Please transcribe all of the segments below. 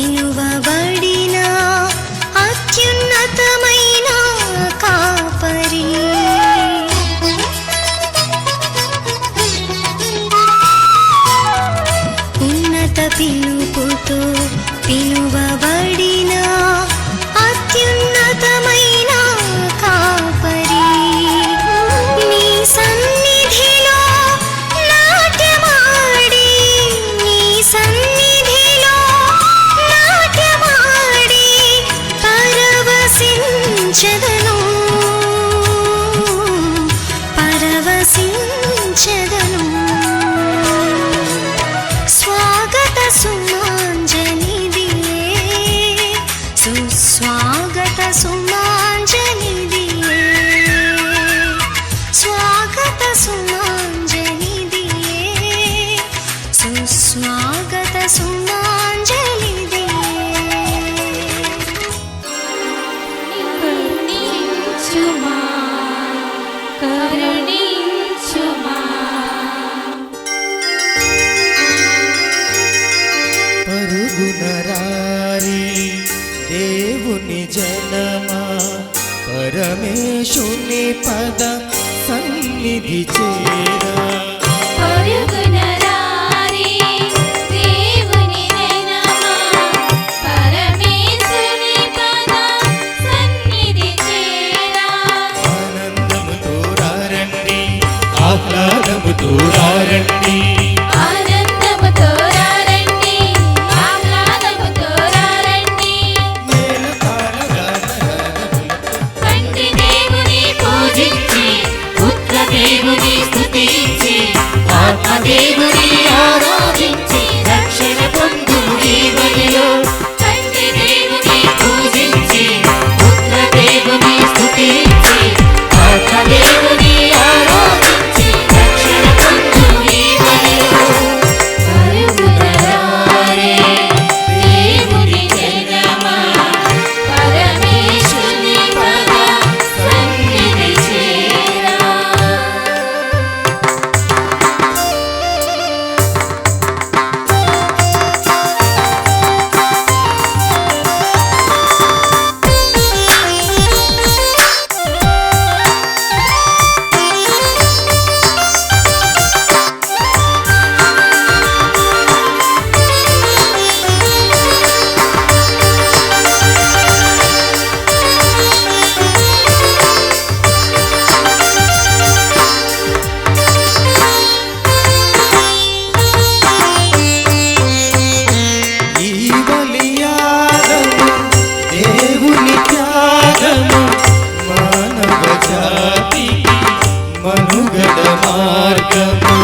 పిలువబడిన అత్యున్నతమైన కాపరి. ఉన్నత పిలుపుతో పిలువబడిన అత్యున్నతమైన కాపరి. నీ సన్నిధిలో నాట్యమాడి, నీ సన్నిధిలో నాట్యమాడి పరవశించెదను, పరవశించెదను. స్వాగత సుమాంజలిదియే, సుస్వాగత సుమాంజలిదియే, స్వాగత సుమాంజలిదియే, సుస్వాగత సుమాంజలిదియే. కరుణించుమా, కరుణించుమా. పరుగునరారి దేవుని జనమా, పరమేశుని పద సన్నిధి చేరా. పరుగునరారి దేవుని జనమా, పరమేశుని పద సన్నిధి చేరా. ఆనందముతో రండి, ఆహ్లాదముతో రండి, ఆనందముతో రండి, ఆహ్లాదముతో రండి. తండ్రి దేవుని పూజించి, పుత్ర దేవుని స్తుతించి, ఆత్మదేవుని ఆరాధించి రక్షణ పొందుము ఈ బలిలో. తండ్రి దేవుని పూజించి, పుత్ర దేవుని స్తుతించి, ఆత్మదేవుని ఆరాధించి రక్షణ పొందుము ఈ బలిలో. పరుగునరారే దేవుని జనమా, పరమేశుని పద సన్నిధి చేరా. ఈ బలియాగము దేవుని త్యాగము, మానవ జాతికి మనుగడ మార్గము.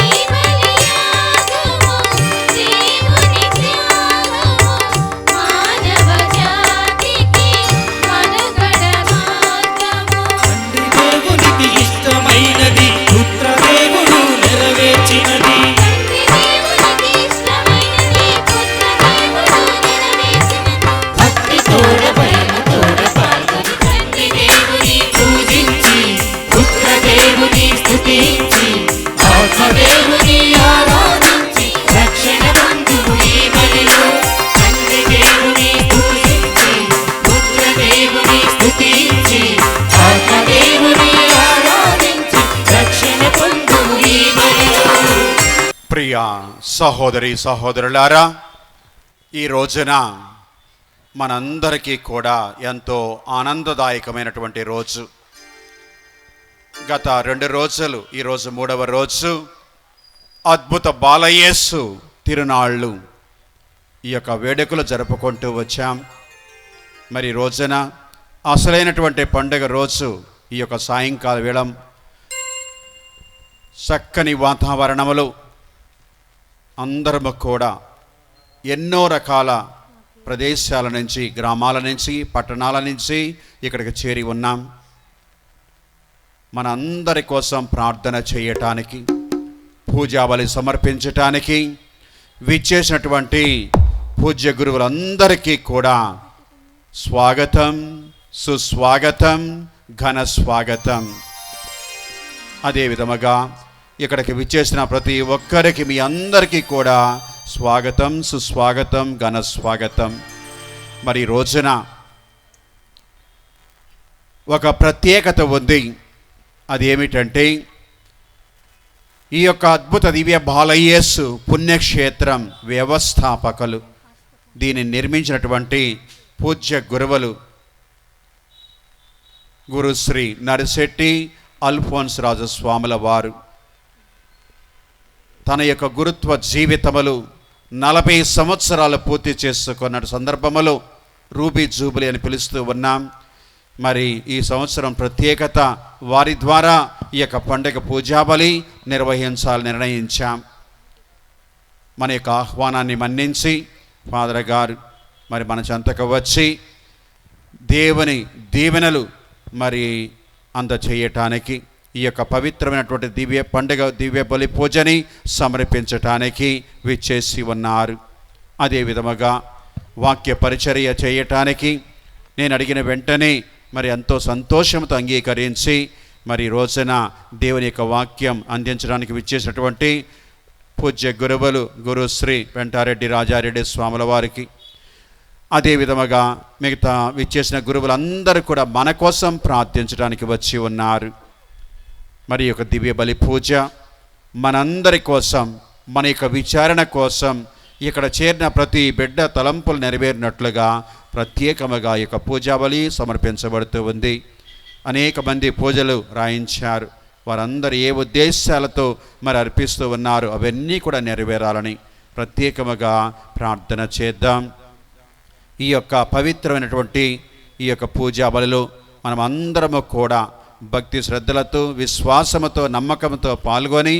ఈ బలియాగము దేవుని త్యాగము, మానవ జాతికి మనుగడ మార్గము. తండ్రి దేవునికి ఇష్టమైనది, పుత్ర దేవుడు నెరవేర్చినది. తండ్రి దేవునికి ఇష్టమైనది, పుత్ర దేవుడు నెరవేర్చినది. భక్తి తోడ భయముతోడ పాల్గొని తండ్రి దేవుని పూజించి, పుత్ర దేవుని స్తుతించి, ఆత్మదేవుని ఆరాధించి రక్షణ పొందుము ఈ బలిలో. తండ్రి దేవుని పూజించి, పుత్ర దేవుని స్తుతించి, ఆత్మదేవుని ఆరాధించి రక్షణ పొందుము ఈ బలిలో. ప్రియ సహోదరి సహోదరులారా, ఈ రోజున మనందరికీ కూడా ఎంతో ఆనందదాయకమైనటువంటి రోజు. గత 2 రోజులు, ఈరోజు 3వ రోజు, అద్భుత బాలయేసు తిరునాళ్ళు ఈ యొక్క వేడుకలు జరుపుకుంటూ వచ్చాం. మరి రోజున అసలైనటువంటి పండుగ రోజు ఈ యొక్క సాయంకాల వేళ చక్కని వాతావరణములు అందరము కూడా ఎన్నో రకాల ప్రదేశాల నుంచి, గ్రామాల నుంచి, పట్టణాల నుంచి ఇక్కడికి చేరి ఉన్నాం. మనందరి కోసం ప్రార్థన చేయటానికి, పూజాబలి సమర్పించటానికి విచ్చేసినటువంటి పూజ్య గురువులందరికీ కూడా స్వాగతం, సుస్వాగతం, ఘన స్వాగతం. అదే విధముగా ఇక్కడికి విచ్చేసిన ప్రతి ఒక్కరికి మీ అందరికీ కూడా స్వాగతం, సుస్వాగతం, ఘన స్వాగతం. మరి రోజున ఒక ప్రత్యేకత ఉంది. అది ఏమిటంటే ఈ యొక్క అద్భుత దివ్య బాలయేసు పుణ్యక్షేత్రం వ్యవస్థాపకులు, దీన్ని నిర్మించినటువంటి పూజ్య గురువులు గురుశ్రీ నరిశెట్టి అల్ఫోన్స్ రాజు స్వాముల వారు తన యొక్క గురుత్వ జీవితములు 40 సంవత్సరాలు పూర్తి చేసుకున్న సందర్భములో రూబీ జూబిలీ అని పిలుస్తూ ఉన్నాం. మరి ఈ సంవత్సరం ప్రత్యేకత వారి ద్వారా ఈ యొక్క పండుగ పూజాబలి నిర్వహించాలని నిర్ణయించాం. మన యొక్క ఆహ్వానాన్ని మన్నించి ఫాదర్ గారు మరి మన చెంతకు వచ్చి దేవుని దీవెనలు మరి అందచేయటానికి, ఈ యొక్క పవిత్రమైనటువంటి దివ్య పండుగ దివ్య బలి పూజని సమర్పించటానికి విచ్చేసి ఉన్నారు. అదే విధముగా వాక్య పరిచర్య చేయటానికి నేను అడిగిన వెంటనే మరి ఎంతో సంతోషంతో అంగీకరించి మరి రోజున దేవుని యొక్క వాక్యం అందించడానికి విచ్చేసినటువంటి పూజ్య గురువులు గురుశ్రీ వెంటారెడ్డి రాజారెడ్డి స్వాముల వారికి, అదే విధముగా మిగతా విచ్చేసిన గురువులందరూ కూడా మన కోసం ప్రార్థించడానికి వచ్చి ఉన్నారు. మరి యొక్క దివ్య బలి పూజ మనందరి కోసం, మన యొక్క విచారణ కోసం, ఇక్కడ చేరిన ప్రతి బిడ్డ తలంపులు నెరవేరినట్లుగా ప్రత్యేకముగా ఈ యొక్క పూజాబలి సమర్పించబడుతూ ఉంది. అనేక మంది పూజలు రాయించారు. వారందరూ ఏ ఉద్దేశాలతో మరి అర్పిస్తూ ఉన్నారు అవన్నీ కూడా నెరవేరాలని ప్రత్యేకముగా ప్రార్థన చేద్దాం. ఈ యొక్క పవిత్రమైనటువంటి ఈ యొక్క పూజాబలిలో మనం అందరము కూడా భక్తి శ్రద్ధలతో, విశ్వాసముతో, నమ్మకంతో పాల్గొని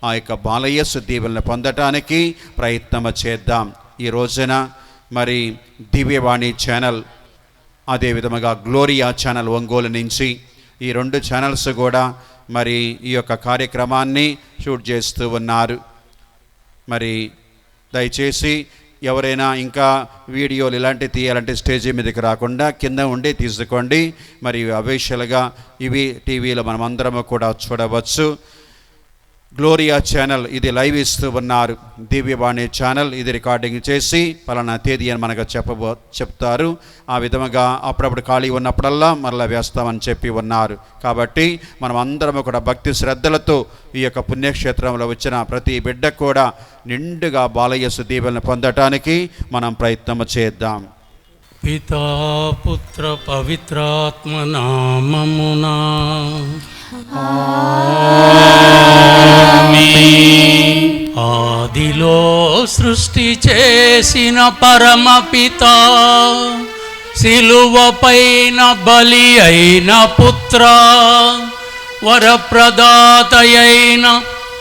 ఆ యొక్క బాలయేసు దీవెనలను పొందటానికి ప్రయత్నం చేద్దాం. ఈ రోజున మరి దివ్యవాణి ఛానల్, అదే విధముగా గ్లోరియా ఛానల్ ఒంగోలు నుంచి ఈ 2 ఛానల్స్ కూడా మరి ఈ యొక్క కార్యక్రమాన్ని షూట్ చేస్తూ ఉన్నారు. మరి దయచేసి ఎవరైనా ఇంకా వీడియోలు ఇలాంటివి తీయాలంటే స్టేజీ మీదకి రాకుండా కింద ఉండి తీసుకోండి. మరి అఫీషియల్గా ఇవి టీవీలో మనమందరము కూడా చూడవచ్చు. గ్లోరియా ఛానల్ ఇది లైవ్ ఇస్తూ ఉన్నారు. దివ్యవాణి ఛానల్ ఇది రికార్డింగ్ చేసి పలానా తేదీ అని మనకు చెప్తారు. ఆ విధముగా అప్పుడప్పుడు ఖాళీ ఉన్నప్పుడల్లా మరలా వేస్తామని చెప్పి ఉన్నారు. కాబట్టి మనం అందరము కూడా భక్తి శ్రద్ధలతో ఈ యొక్క పుణ్యక్షేత్రంలో వచ్చిన ప్రతి బిడ్డ కూడా నిండుగా బాలయేసు దీవెనలను పొందటానికి మనం ప్రయత్నం చేద్దాం. పితా పుత్ర పవిత్రాత్మ నామమునా ఆదిలో సృష్టి చేసిన పరమపిత, సిలువపైన బలి అయిన పుత్ర, వరప్రదాతయైన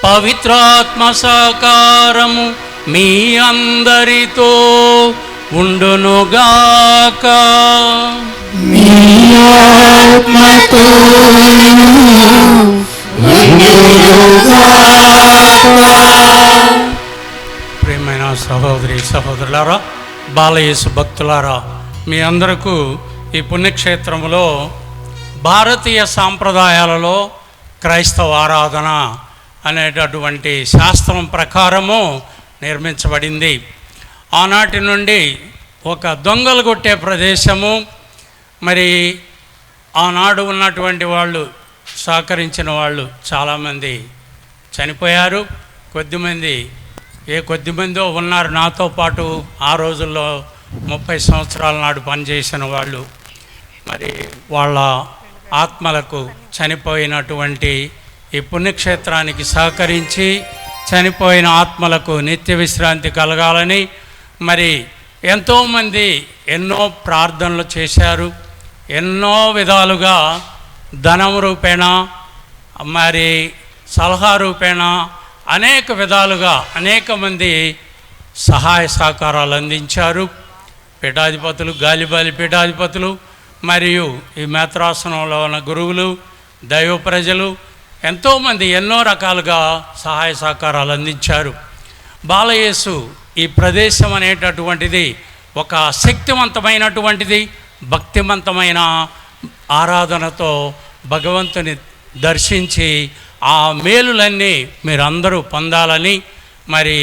పవిత్రాత్మ సహకారము మీ అందరితో ఉండునుగాక. ప్రియమైన సహోదరి సహోదరులారా, బాలయేసు భక్తులారా, మీ అందరకు ఈ పుణ్యక్షేత్రంలో భారతీయ సాంప్రదాయాలలో క్రైస్తవ ఆరాధన అనేటటువంటి శాస్త్రం ప్రకారము నిర్మించబడింది. ఆనాటి నుండి ఒక దొంగలు కొట్టే ప్రదేశము. మరి ఆనాడు ఉన్నటువంటి వాళ్ళు, సహకరించిన వాళ్ళు చాలామంది చనిపోయారు. కొద్దిమందో ఉన్నారు నాతో పాటు ఆ రోజుల్లో 30 సంవత్సరాల నాడు పనిచేసిన వాళ్ళు. మరి వాళ్ళ ఆత్మలకు చనిపోయినటువంటి ఈ పుణ్యక్షేత్రానికి సహకరించి చనిపోయిన ఆత్మలకు నిత్య విశ్రాంతి కలగాలని మరి ఎంతోమంది ఎన్నో ప్రార్థనలు చేశారు. ఎన్నో విధాలుగా ధనం రూపేణ, మరి సలహా రూపేణ, అనేక విధాలుగా అనేక మంది సహాయ సహకారాలు అందించారు. పీఠాధిపతులు, గాలిబాలి పీఠాధిపతులు, మరియు ఈ మేత్రాసనంలో ఉన్న గురువులు, దైవ ప్రజలు ఎంతోమంది ఎన్నో రకాలుగా సహాయ సహకారాలు అందించారు. బాలయేసు ఈ ప్రదేశం అనేటటువంటిది ఒక శక్తివంతమైనటువంటిది, భక్తివంతమైన ఆరాధనతో భగవంతుని దర్శించి ఆ మేలులన్నీ మీరందరూ పొందాలని, మరి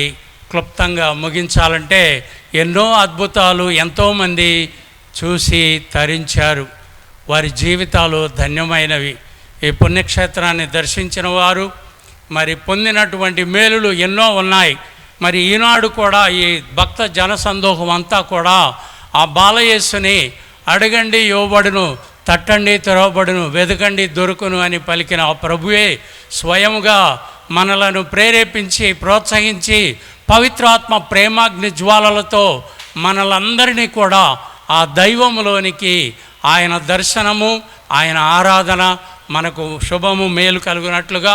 క్లుప్తంగా ముగించాలంటే ఎన్నో అద్భుతాలు ఎంతోమంది చూసి తరించారు. వారి జీవితాలు ధన్యమైనవి. ఈ పుణ్యక్షేత్రాన్ని దర్శించిన వారు మరి పొందినటువంటి మేలులు ఎన్నో ఉన్నాయి. మరి ఈనాడు కూడా ఈ భక్త జనసందోహం అంతా కూడా ఆ బాలయేసుని అడగండి ఇవ్వబడును, తట్టండి తెరవబడును, వెదకండి దొరుకును అని పలికిన ఆ ప్రభువే స్వయముగా మనలను ప్రేరేపించి ప్రోత్సహించి పవిత్రాత్మ ప్రేమాగ్ని జ్వాలలతో మనలందరినీ కూడా ఆ దైవములోనికి, ఆయన దర్శనము, ఆయన ఆరాధన మనకు శుభము మేలు కలుగునట్లుగా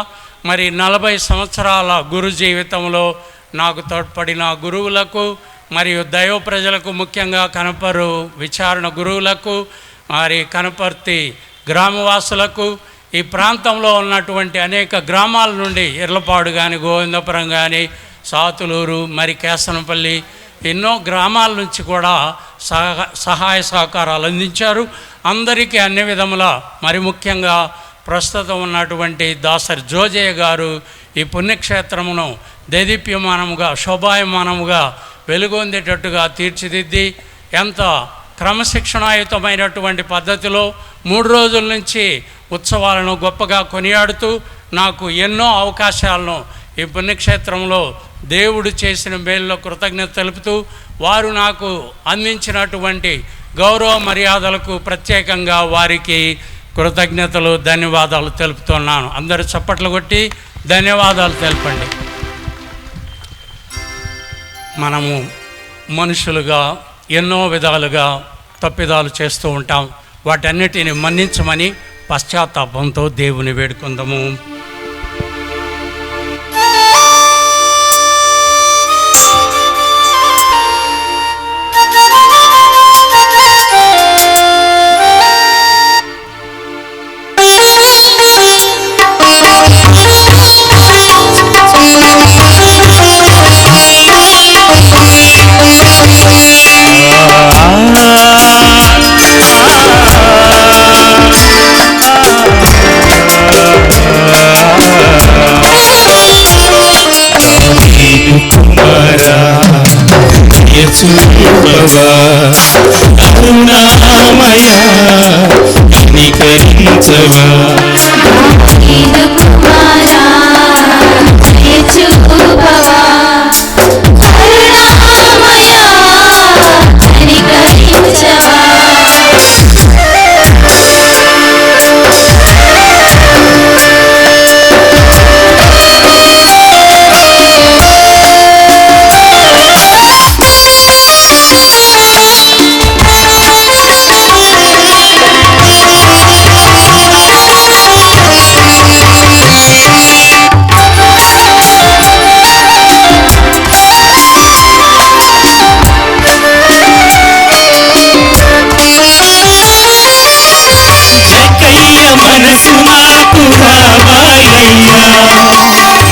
మరి 40 సంవత్సరాల గురు జీవితంలో నాకు తోడ్పడిన గురువులకు మరియు దైవ ప్రజలకు, ముఖ్యంగా కనపరు విచారణ గురువులకు, మరి కనపర్తి గ్రామవాసులకు, ఈ ప్రాంతంలో ఉన్నటువంటి అనేక గ్రామాల నుండి ఇర్లపాడు కానీ, గోవిందపురం కానీ, సాతులూరు, మరి కేసనపల్లి, ఎన్నో గ్రామాల నుంచి కూడా సహాయ సహకారాలు అందించారు. అందరికీ అన్ని విధముల, మరి ముఖ్యంగా ప్రస్తుతం ఉన్నటువంటి దాసరి జోజయ్య గారు ఈ పుణ్యక్షేత్రమును దేదీప్యమానముగా, శోభాయమానముగా వెలుగొందేటట్టుగా తీర్చిదిద్ది ఎంత క్రమశిక్షణాయుతమైనటువంటి పద్ధతిలో 3 రోజుల నుంచి ఉత్సవాలను గొప్పగా కొనియాడుతూ నాకు ఎన్నో అవకాశాలను ఈ పుణ్యక్షేత్రంలో దేవుడు చేసిన మేలులో కృతజ్ఞత తెలుపుతూ, వారు నాకు అందించినటువంటి గౌరవ మర్యాదలకు ప్రత్యేకంగా వారికి కృతజ్ఞతలు, ధన్యవాదాలు తెలుపుతున్నాను. అందరూ చప్పట్లు కొట్టి ధన్యవాదాలు తెలపండి. మనము మనుషులుగా ఎన్నో విధాలుగా తప్పిదాలు చేస్తూ ఉంటాం. వాటన్నిటిని మన్నించమని పశ్చాత్తాపంతో దేవుని వేడుకుందాము. కరుణామయ కనికరించవా మనసు నాకు కావాలయ్యా,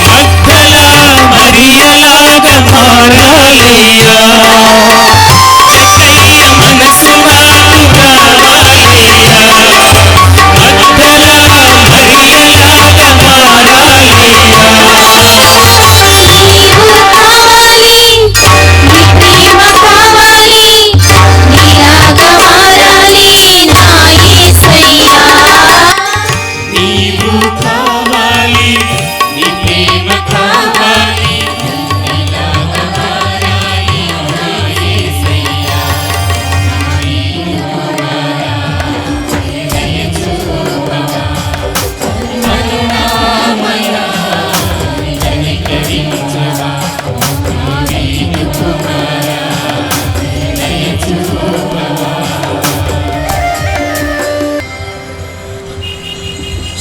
మక్కలా మరియలాగా మారాలయ్యా. మనసు నాకు కావాలయ్యా, మక్కలా మరియలాగా మారాలయ్యా.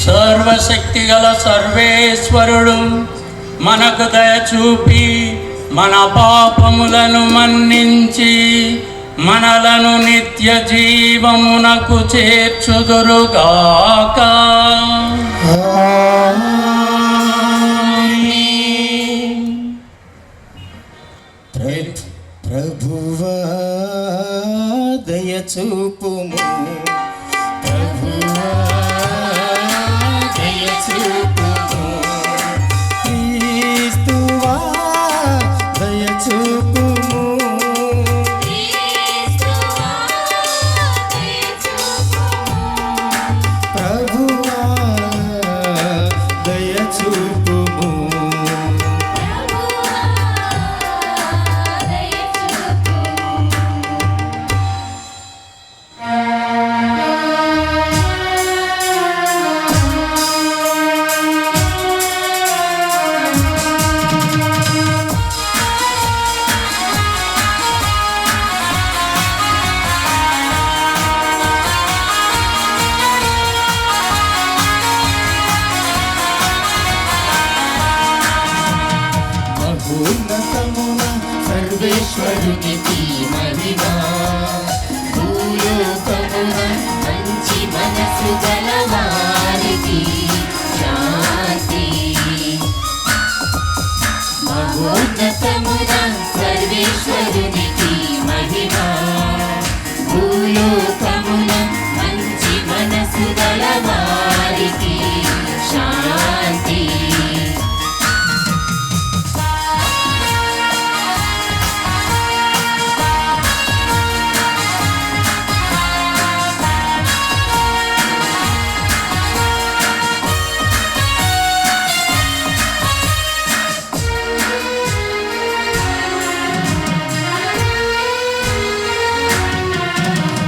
సర్వశక్తిగల సర్వేశ్వరుడు మనకు దయ చూపి మన పాపములను మన్నించి మనలను నిత్య జీవమునకు చేర్చుదురుగాక. ప్రభువా దయ చూపుము, ప్రభువా దయ చూపుము. ఉన్నతమున సర్వేశ్వరునికి మహిమా భూలోకమున మంచి మనసు గలవారికి శాంతి మహోన్నతమున సర్వేశ్వరునికి మహిమా భూలోకమున మంచి మనసు గలవారికి శాంతి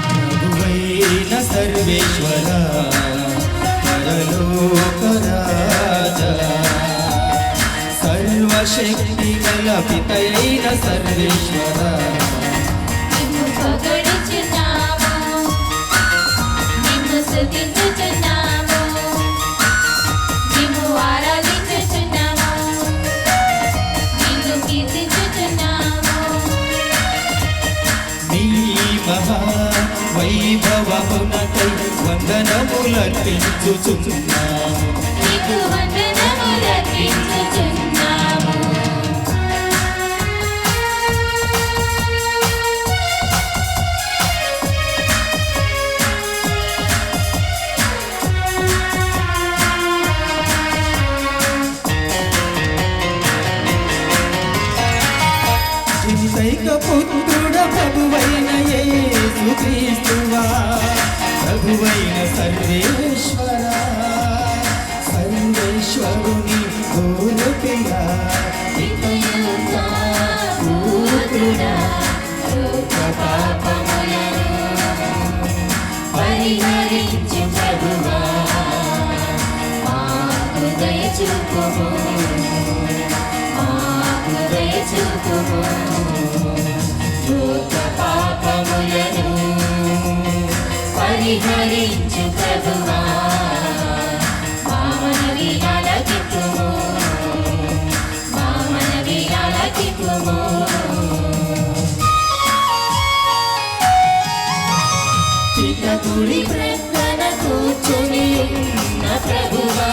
ప్రభువైన సర్వేశ్వర పరలోక రాజా సర్వశక్తి గల పితయైన సర్వేశ్వర నిన్ను పొగడుచున్నాము నిన్ను స్తుతించుచున్నాము నిన్ను ఆరాధించుచున్నాము నిన్ను కీర్తించుచున్నాము నీ మహా వైభవమునకై వందనములర్పించుచున్నాము నీకు వందనములర్పించుచున్నాము జితైక పుత్రుడ ప్రభువైన యేసు క్రీస్తువా ప్రభువైన సర్వేశ్వర సర్వేశ్వరుని గోరపియా పితయుగా పుత్రుడా లోక పాపములను పరిహరించు ప్రభువా మాకు దయ చూపుము మాకు దయ చూపుము లోక పాపములను పరిహరించు ప్రభువా మా మనవి ఆలకించుము మా మనవి ఆలకించుము చిత్తకుడి ప్రక్కన కూర్చొని ఉన్న ప్రభువా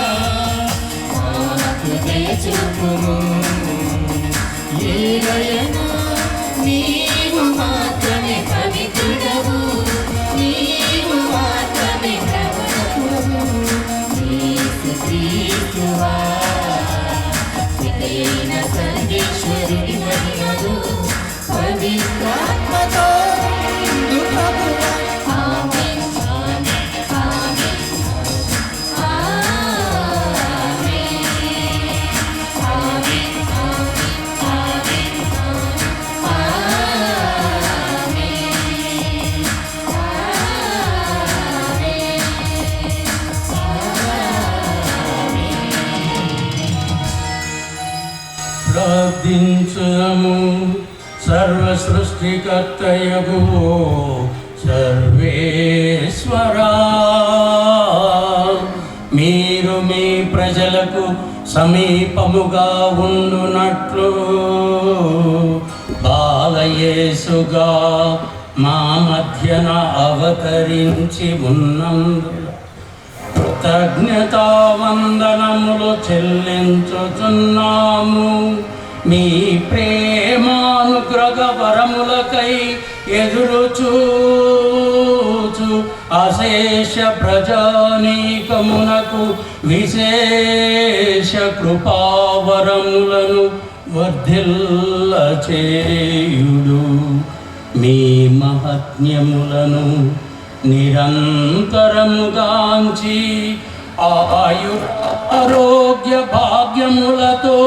మాకు దయ చూపుము ఏలయనా నీవు మాత్రమే పవిత్రుడవు నీవు మాత్రమే ప్రభువు యేసు క్రీస్తువా పితయైన సర్వేశ్వరుడి మహిమలు పవిత్రాత్మతో నిండు ప్రభువా ఆమేన్ ఆమేన్ ఆమేన్ ఆమేన్ ఆమేన్ ప్రార్థించుము సర్వ సృష్టికర్తయగు సర్వేశ్వరా మీరు మీ ప్రజలకు సమీపముగా ఉండునట్లు బాలయేసుగా మా మధ్యన అవతరించి ఉన్నందున కృతజ్ఞతా వందనములు చెల్లించుచున్నాము మీ ప్రేమానుగ్రహ వరములకై ఎదురు చూచు అశేష ప్రజానీకమునకు విశేష కృపావరములను వర్ధిల్ల చేయుడు మీ మహత్మ్యములను నిరంతరముగాంచి ఆయు ఆరోగ్య భాగ్యములతో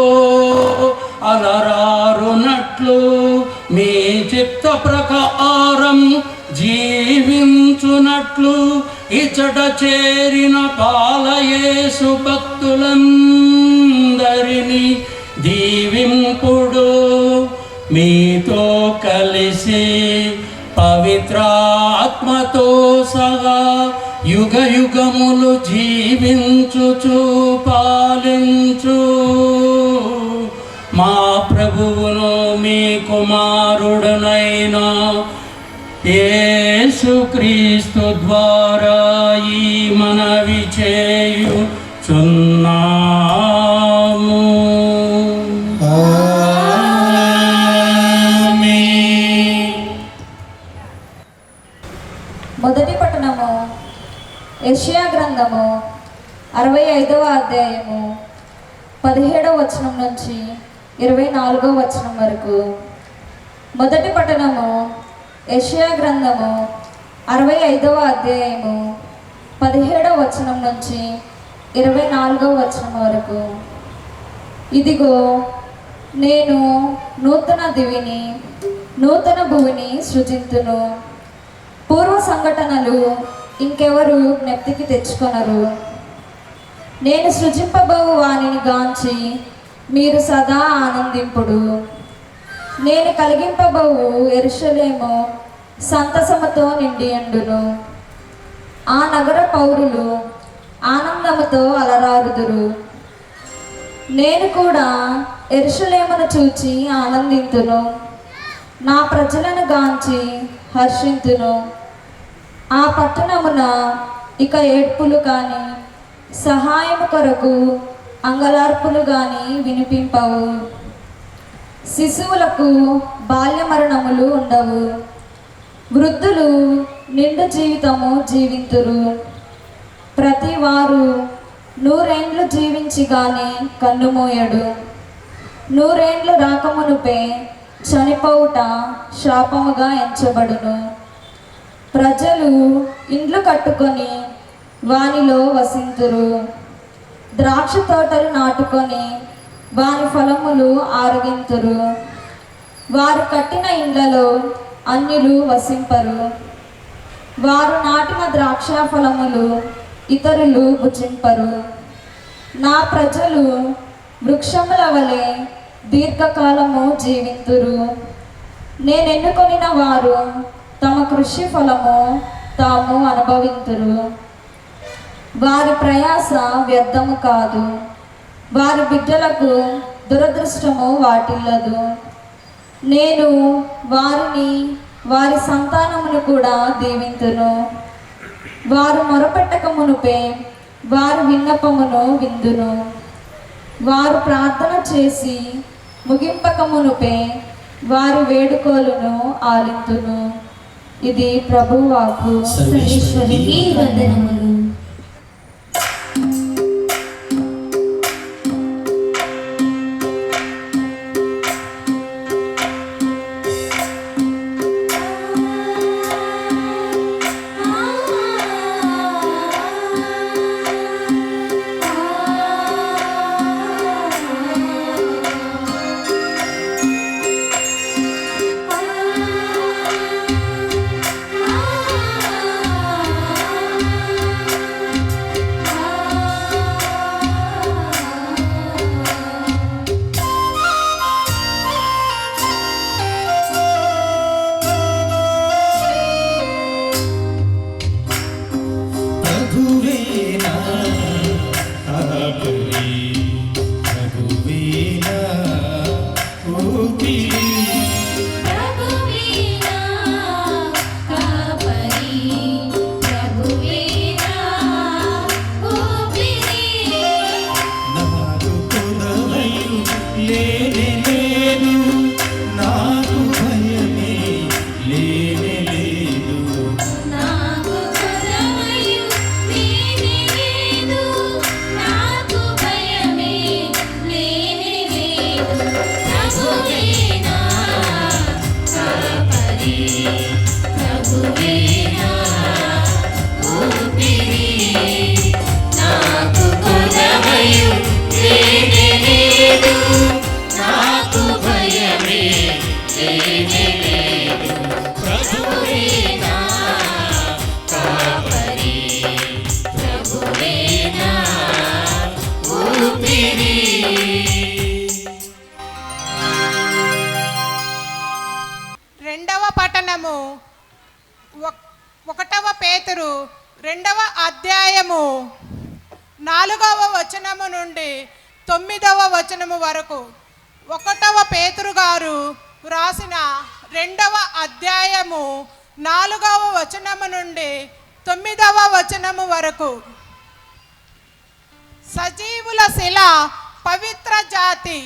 అలరారునట్లు మీ చిత్త ప్రకారం జీవించునట్లు ఇచ్చట చేరిన పాలయేసు భక్తులందరినీ దీవింపుడు మీతో కలిసి పవిత్రాత్మతో సహా యుగ యుగములు జీవించుచు పాలించు మా ప్రభువును మీ కుమారుడునైన యేసుక్రీస్తు ద్వారా ఈ మనవి చేయుచున్నాము. మొదటి పట్టణము యెషయా గ్రంథము 65వ అధ్యాయము 17వ వచనం నుంచి 24వ వచనం వరకు. మొదటి పట్టణము యెషయా గ్రంథము 65వ అధ్యాయము 17వ వచనం నుంచి 24వ వచనం వరకు. ఇదిగో నేను నూతన దివిని నూతన భూమిని సృజింతును, పూర్వ సంఘటనలు ఇంకెవరు జ్ఞప్తికి తెచ్చుకొనరు. నేను సృజింపబోవు వానిని గాంచి మీరు సదా ఆనందింపుడు. నేను కలిగింపబోవు యెరూషలేము సంతసముతో నిండియుండును. ఆ నగర పౌరులు ఆనందముతో అలరారుదురు. నేను కూడా యెరూషలేమును చూచి ఆనందింతును, నా ప్రజలను గాంచి హర్షింతును. ఆ పట్టణమున ఇక ఏడ్పులు కానీ సహాయము కొరకు అంగలార్పులు కానీ వినిపింపవు. శిశువులకు బాల్య మరణములు ఉండవు. వృద్ధులు నిండు జీవితము జీవింతురు. ప్రతి వారు 100 ఏండ్లు జీవించి గాని కన్నుమూయడు. 100 ఏండ్లు రాకమునుపే చనిపోవుట శాపముగా ఎంచబడును. ప్రజలు ఇండ్లు కట్టుకొని వానిలో వసింతురు. ద్రాక్ష తోటలు నాటుకొని వాని ఫలములు ఆరగింతురు. వారు కట్టిన ఇండ్లలో అన్యులు వసింపరు. వారు నాటిన ద్రాక్ష ఫలములు ఇతరులు భుజింపరు. నా ప్రజలు వృక్షముల వలె దీర్ఘకాలము జీవింతురు. నేనెన్నుకొనిన వారు తమ కృషి ఫలము తాము అనుభవింతురు. వారి ప్రయాస వ్యర్థము కాదు. వారి బిడ్డలకు దురదృష్టము వాటిల్లదు. నేను వారిని వారి సంతానమును కూడా దీవింతును. వారు మొరపెట్టక మునుపే వారి విన్నపమును విందును. వారు ప్రార్థన చేసి ముగింపక మునుపే వారి వేడుకోలును ఆలింతును. ఇది ప్రభువాకు. సర్వేశ్వరికి వందనములు. రెండవ పట్టణము 1 పేతురు 2వ అధ్యాయము 4వ వచనము నుండి 9వ వచనము వరకు. 1వ పేతురు గారు వ్రాసిన 2వ అధ్యాయము 4వ వచనము నుండి 9వ వచనము వరకు. సజీవుల శిల పవిత్ర జాతి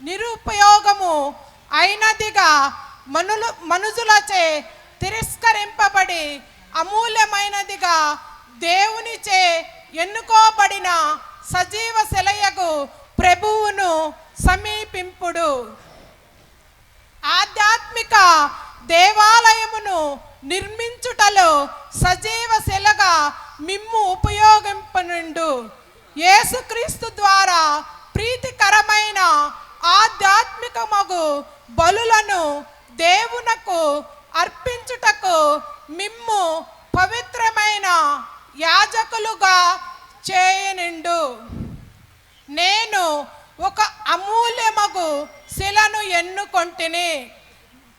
నిరుపయోగము అయినదిగా మనుషులచే తిరస్కరింపబడి అమూల్యమైనదిగా దేవునిచే ఎన్నుకోబడిన సజీవ శిలయగు ప్రభువును సమీపింపుడు. ఆధ్యాత్మిక దేవాలయమును నిర్మించుటలో సజీవ శిలగా మిమ్ము ఉపయోగింపనుండు. యేసుక్రీస్తు ద్వారా ప్రీతికరమైన ఆధ్యాత్మికమగు బలులను దేవునకు అర్పించుటకు మిమ్ము పవిత్రమైన యాజకులుగా చేయనిండు. నేను ఒక అమూల్యమగు శిలను ఎన్నుకొంటిని,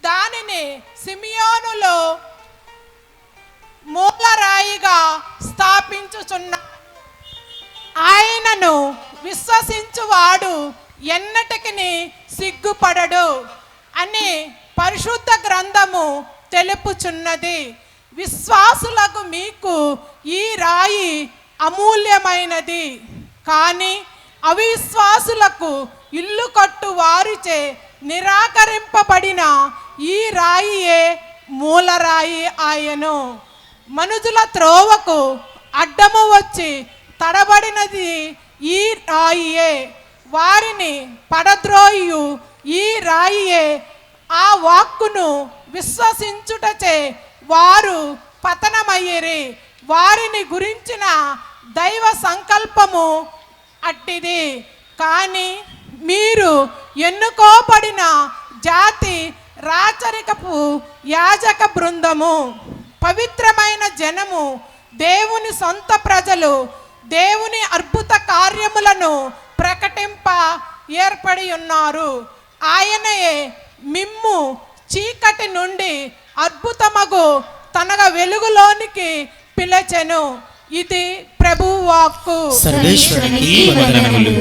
దానిని సిమియోనులో మూలరాయిగా స్థాపించుచున్న ఆయనను విశ్వసించువాడు ఎన్నటికి సిగ్గుపడడు అని పరిశుద్ధ గ్రంథము తెలుపుచున్నది. విశ్వాసులకు మీకు ఈ రాయి అమూల్యమైనది, కానీ అవిశ్వాసులకు ఇల్లు కట్టు వారిచే నిరాకరింపబడిన ఈ రాయియే మూలరాయి ఆయను. మనుజుల త్రోవకు అడ్డము వచ్చి తడబడినది ఈ రాయియే, వారిని పడద్రోయు ఈ రాయియే. ఆ వాక్కును విశ్వసించుటచే వారు పతనమయ్యిరి. వారిని గురించిన దైవ సంకల్పము అట్టిది. కానీ మీరు ఎన్నుకోబడిన జాతి, రాచరికపు యాజక బృందము, పవిత్రమైన జనము, దేవుని సొంత ప్రజలు, దేవుని అద్భుత కార్యములను ప్రకటింప ఏర్పడి ఉన్నారు. ఆయనయే మిమ్ము చీకటి నుండి అద్భుతమగు తన వెలుగులోనికి పిలిచెను. ఇది ప్రభువు వాక్కు. సర్వేశ్వరునికి వందనములు.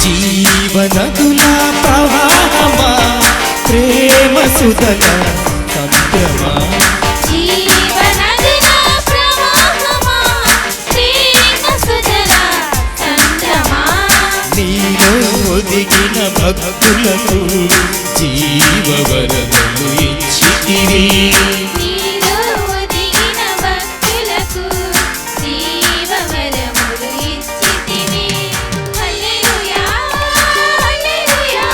జీవనదుల ప్రవాహమా, ప్రేమ సుధల సంద్రమా, జీవనదుల ప్రవాహమా, ప్రేమ సుధల సంద్రమా, నీలో ఒదిగిన భక్తులకు జీవవరములు ఇచ్చితివి. నీలో ఒదిగిన భక్తులకు జీవవరములు ఇచ్చితివి. హల్లెలూయా, హల్లెలూయా,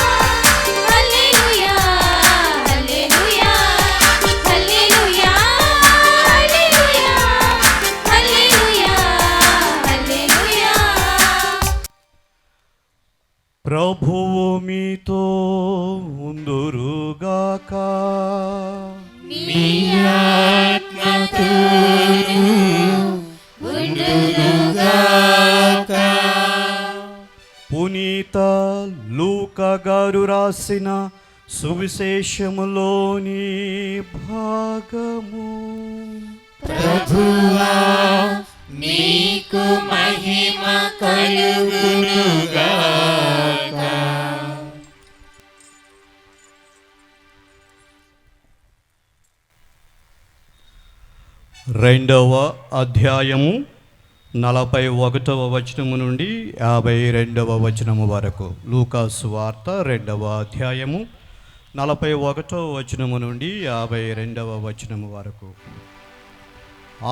హల్లెలూయా, హల్లెలూయా, హల్లెలూయా, హల్లెలూయా, హల్లెలూయా, హల్లెలూయా. ప్రభువు మీతో ఉందురుగాక. నీ ఆత్మతోను ఉండునుగాక. పునీత లూకా గారు రాసిన సువిశేషములోని భాగము. ప్రభువా నీకు మహిమ కలుగునుగాక. రెండవ అధ్యాయము 41వ వచనము నుండి 52వ వచనము వరకు. లూకాసు వార్త 2వ అధ్యాయము 41వ వచనము నుండి 52వ వచనము వరకు.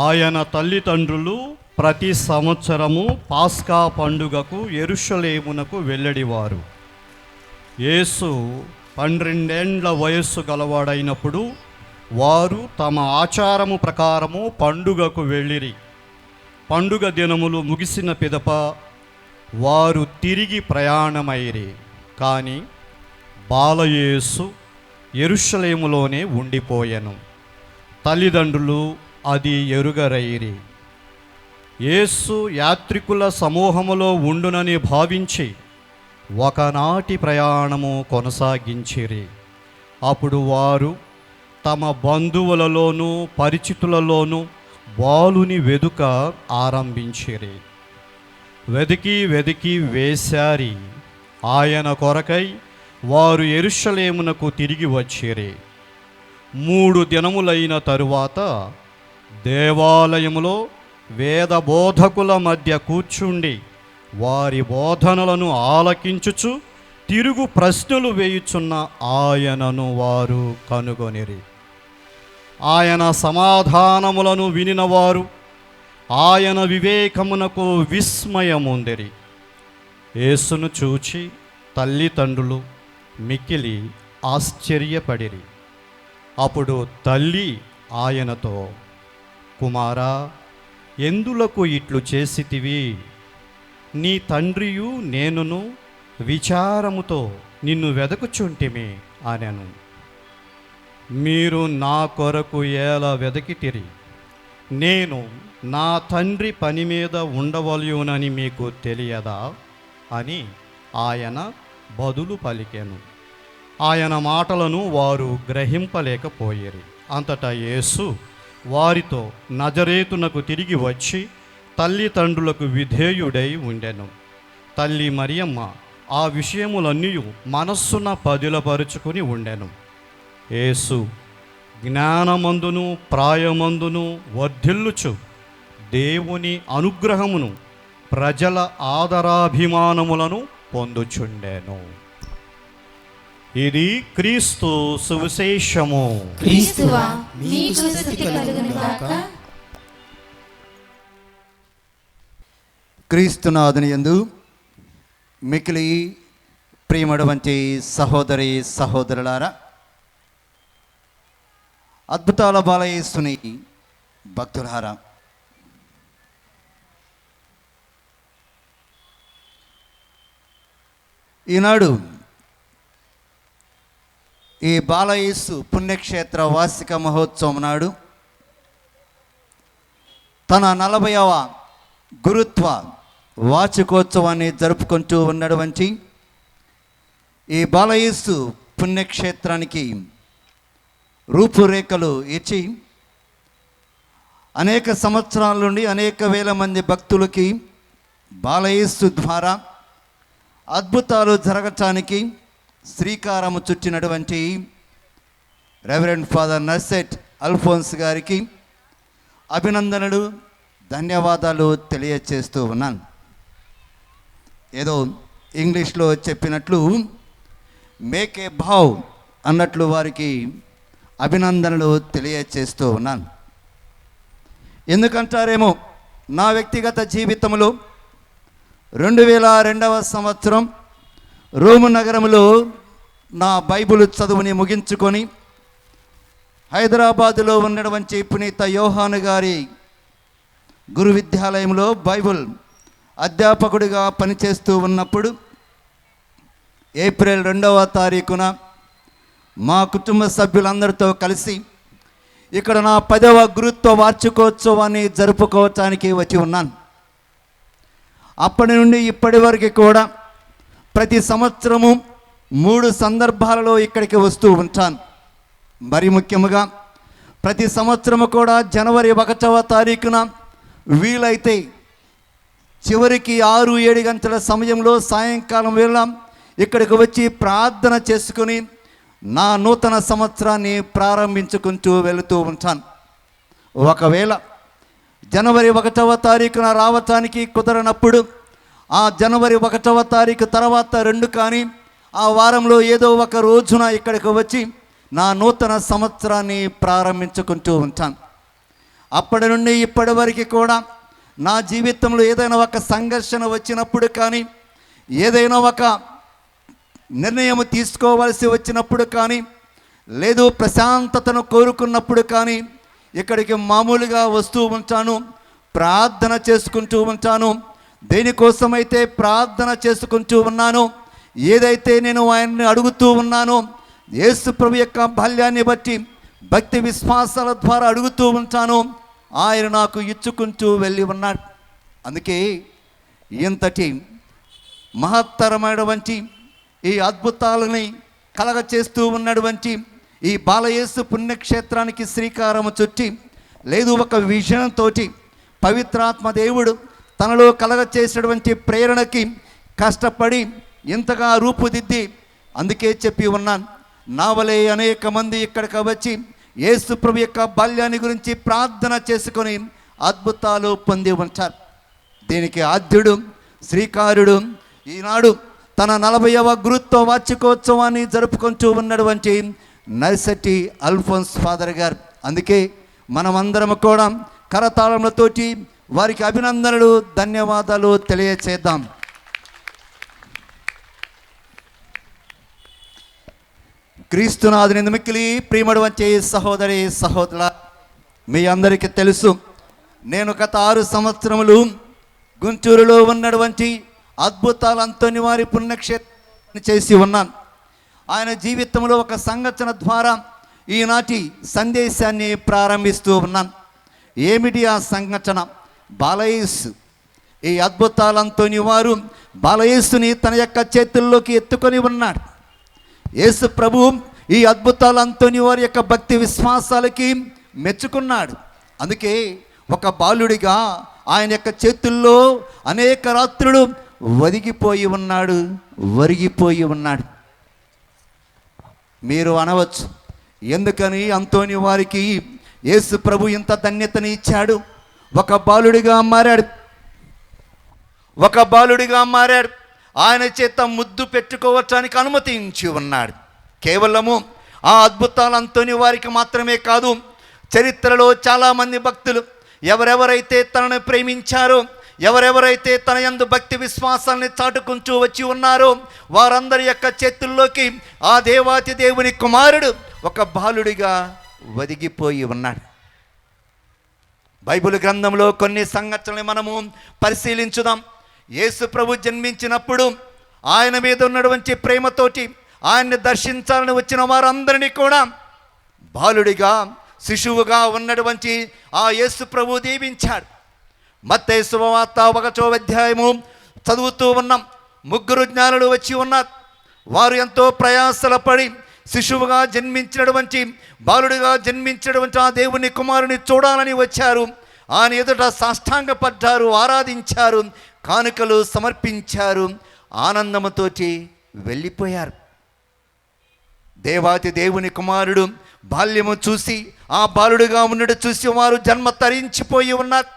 ఆయన తల్లిదండ్రులు ప్రతి సంవత్సరము పాస్కా పండుగకు యెరూషలేమునకు వెళ్ళడివారు. యేసు 12 ఏండ్ల వయస్సు గలవాడైనప్పుడు వారు తమ ఆచారము ప్రకారము పండుగకు వెళ్ళిరి. పండుగ దినములు ముగిసిన పిదప వారు తిరిగి ప్రయాణమైరి. కానీ బాలయేసు యెరూషలేములోనే ఉండిపోయెను. తల్లిదండ్రులు అది ఎరుగరైరి. యేసు యాత్రికుల సమూహములో ఉండునని భావించి ఒకనాటి ప్రయాణము కొనసాగించిరి. అప్పుడు వారు తమ బంధువులలోనూ పరిచితులలోనూ బాలుని వెదుక ఆరంభించిరి. వెదికి వేశారి. ఆయన కొరకై వారు యెరూషలేమునకు తిరిగి వచ్చిరి. 3 దినములైన తరువాత దేవాలయములో వేద బోధకుల మధ్య కూర్చుండి వారి బోధనలను ఆలకించుచు తిరుగు ప్రశ్నలు వేయుచున్న ఆయనను వారు కనుగొనిరి. ఆయన సమాధానములను వినినవారు ఆయన వివేకమునకు విస్మయముందిరి. యేసును చూచి తల్లిదండ్రులు మిక్కిలి ఆశ్చర్యపడిరి. అప్పుడు తల్లి ఆయనతో, కుమారా, ఎందులకు ఇట్లు చేసితివి? నీ తండ్రియు నేనును విచారముతో నిన్ను వెదకుచుంటిమి అనెను. మీరు నా కొరకు ఎలా వెదకితిరి? నేను నా తండ్రి పని మీద ఉండవలయునని మీకు తెలియదా అని ఆయన బదులు పలికెను. ఆయన మాటలను వారు గ్రహింపలేకపోయిరి. అంతటా యేసు వారితో నజరేతునకు తిరిగి వచ్చి తల్లిదండ్రులకు విధేయుడై ఉండెను. తల్లి మరియమ్మ ఆ విషయములన్నీ మనస్సున పదిలపరుచుకుని ఉండెను. యేసు జ్ఞానమందును ప్రాయమందును వర్ధిల్లుచు దేవుని అనుగ్రహమును ప్రజల ఆదరాభిమానములను పొందుచుండెను. ఇది క్రీస్తు సువిశేషము. క్రీస్తువా నీకు స్తుతి కలుగును గాక. క్రీస్తునాథుని యందు మికిలి ప్రియమటువంటి సహోదరి సహోదరులారా, అద్భుతాల బాలయేసుని భక్తులారా, ఈనాడు ఈ బాలయేసు పుణ్యక్షేత్ర వార్షిక మహోత్సవం నాడు తన 40వ గురుత్వ వార్షికోత్సవాన్ని జరుపుకుంటూ ఉన్నటువంటి ఈ బాలయేసు పుణ్యక్షేత్రానికి రూపురేఖలు ఇచ్చి అనేక సంవత్సరాల నుండి అనేక వేల మంది భక్తులకి బాలయేసు ద్వారా అద్భుతాలు జరగటానికి శ్రీకారము చుట్టినటువంటి రెవరెండ్ ఫాదర్ నర్సెట్ అల్ఫోన్స్ గారికి అభినందనలు, ధన్యవాదాలు తెలియచేస్తూ ఉన్నాను. ఏదో ఇంగ్లీష్లో చెప్పినట్లు మేక్ ఏ భావ్ అన్నట్లు వారికి అభినందనలు తెలియచేస్తూ ఉన్నాను. ఎందుకంటారేమో, నా వ్యక్తిగత జీవితంలో 2002వ సంవత్సరం రోము నగరంలో నా బైబిల్ చదువుని ముగించుకొని హైదరాబాదులో ఉన్నటువంటి పునీత యోహాను గారి గురు విద్యాలయంలో బైబిల్ అధ్యాపకుడిగా పనిచేస్తూ ఉన్నప్పుడు ఏప్రిల్ 2వ తారీఖున మా కుటుంబ సభ్యులందరితో కలిసి ఇక్కడ నా 10వ గురుత్వ వార్షికోత్సవాన్ని జరుపుకోవటానికి వచ్చి ఉన్నాను. అప్పటి నుండి ఇప్పటి వరకు కూడా ప్రతి సంవత్సరము 3 సందర్భాలలో ఇక్కడికి వస్తూ ఉంటాను. మరి ముఖ్యంగా ప్రతి సంవత్సరము కూడా జనవరి 1వ తారీఖున వీలైతే చివరికి 6-7 గంటల సమయంలో సాయంకాలం వేళ ఇక్కడికి వచ్చి ప్రార్థన చేసుకుని నా నూతన సంవత్సరాన్ని ప్రారంభించుకుంటూ వెళుతూ ఉంటాను. ఒకవేళ జనవరి 1వ తారీఖున రావటానికి కుదరనప్పుడు ఆ జనవరి 1వ తారీఖు తర్వాత 2 కానీ ఆ వారంలో ఏదో ఒక రోజున ఇక్కడికి వచ్చి నా నూతన సంవత్సరాన్ని ప్రారంభించుకుంటూ ఉంటాను. అప్పటి నుండి ఇప్పటి వరకు కూడా నా జీవితంలో ఏదైనా ఒక సంఘర్షణ వచ్చినప్పుడు కానీ, ఏదైనా ఒక నిర్ణయం తీసుకోవాల్సి వచ్చినప్పుడు కానీ, లేదు ప్రశాంతతను కోరుకున్నప్పుడు కానీ ఇక్కడికి మామూలుగా వస్తూ ఉంటాను, ప్రార్థన చేసుకుంటూ ఉంటాను. దేనికోసమైతే ప్రార్థన చేసుకుంటూ ఉన్నాను, ఏదైతే నేను ఆయన్ని అడుగుతూ ఉన్నానో యేసు ప్రభు యొక్క బాల్యాన్ని బట్టి భక్తి విశ్వాసాల ద్వారా అడుగుతూ ఉంటాను, ఆయన నాకు ఇచ్చుకుంటూ వెళ్ళి ఉన్నాడు. అందుకే ఇంతటి మహత్తరమైనటువంటి ఈ అద్భుతాలని కలగ చేస్తూ ఉన్నటువంటి ఈ బాలయేసు పుణ్యక్షేత్రానికి శ్రీకారము చుట్టి, లేదు ఒక విజయంతో పవిత్రాత్మ దేవుడు తనలో కలగ చేసినటువంటి ప్రేరణకి కష్టపడి ఇంతగా రూపుదిద్ది, అందుకే చెప్పి ఉన్నాను, నా వలే అనేక మంది ఇక్కడికి వచ్చి యేసు ప్రభు యొక్క బాల్యాన్ని గురించి ప్రార్థన చేసుకొని అద్భుతాలు పొంది ఉంటారు. దీనికి ఆద్యుడు శ్రీకారుడు ఈనాడు తన 40వ గురుత్వ వార్షికోత్సవాన్ని జరుపుకుంటూ ఉన్నటువంటి నర్సటి అల్ఫోన్స్ ఫాదర్ గారు. అందుకే మనమందరం కూడా కరతాళములతోటి వారికి అభినందనలు, ధన్యవాదాలు తెలియచేద్దాం. క్రీస్తునాథుని మిక్కిలి ప్రియమడు వచ్చే సహోదరి సహోదరుల, మీ అందరికీ తెలుసు, నేను గత 6 సంవత్సరములు గుంటూరులో ఉన్నటువంటి అద్భుతాలు అంతోని వారి పుణ్యక్షేత్రాన్ని చేసి ఉన్నాను. ఆయన జీవితంలో ఒక సంఘటన ద్వారా ఈనాటి సందేశాన్ని ప్రారంభిస్తూ ఉన్నాను. ఏమిటి ఆ సంఘటన? బాలయేసు. ఈ అద్భుతాలంతోని వారు బాలయేసుని తన యొక్క చేతుల్లోకి ఎత్తుకొని ఉన్నాడు. యేసు ప్రభు ఈ అద్భుతాలంతోని వారి యొక్క భక్తి విశ్వాసాలకి మెచ్చుకున్నాడు. అందుకే ఒక బాలుడిగా ఆయన యొక్క చేతుల్లో అనేక రాత్రులు ఒదిగిపోయి ఉన్నాడు, ఒరిగిపోయి ఉన్నాడు. మీరు అనవచ్చు, ఎందుకని అంతోని వారికి యేసు ప్రభు ఇంత ధన్యతని ఇచ్చాడు? ఒక బాలుడిగా మారాడు, ఆయన చేత ముద్దు పెట్టుకోవటానికి అనుమతించి ఉన్నాడు. కేవలము ఆ అద్భుతాలు అంతోని వారికి మాత్రమే కాదు, చరిత్రలో చాలామంది భక్తులు ఎవరెవరైతే తనను ప్రేమించారో, ఎవరెవరైతే తన యందు భక్తి విశ్వాసాన్ని చాటుకుంటూ వచ్చి ఉన్నారో వారందరి యొక్క చేతుల్లోకి ఆ దేవాతి దేవుని కుమారుడు ఒక బాలుడిగా ఒదిగిపోయి ఉన్నాడు. బైబిల్ గ్రంథంలో కొన్ని సంఘటనలు మనము పరిశీలించుదాం. యేసు ప్రభు జన్మించినప్పుడు ఆయన మీద ఉన్నటువంటి ప్రేమతోటి ఆయన్ని దర్శించాలని వచ్చిన వారందరినీ కూడా బాలుడిగా, శిశువుగా ఉన్నటువంటి ఆ యేసు ప్రభు దీవించాడు. మత్తయి శుభవార్త 1వ అధ్యాయము చదువుతూ ఉన్నాం. 3 జ్ఞానులు వచ్చి ఉన్నారు. వారు ఎంతో ప్రయాసల పడి శిశువుగా జన్మించినటువంటి, బాలుడిగా జన్మించినటువంటి ఆ దేవుని కుమారుని చూడాలని వచ్చారు. ఆయన ఎదుట సాష్టాంగపడ్డారు, ఆరాధించారు, కానుకలు సమర్పించారు, ఆనందముతోటి వెళ్ళిపోయారు. దేవాతి దేవుని కుమారుడు బాల్యము చూసి, ఆ బాలుడిగా ఉన్నట్టు చూసి వారు జన్మ తరించిపోయి ఉన్నారు.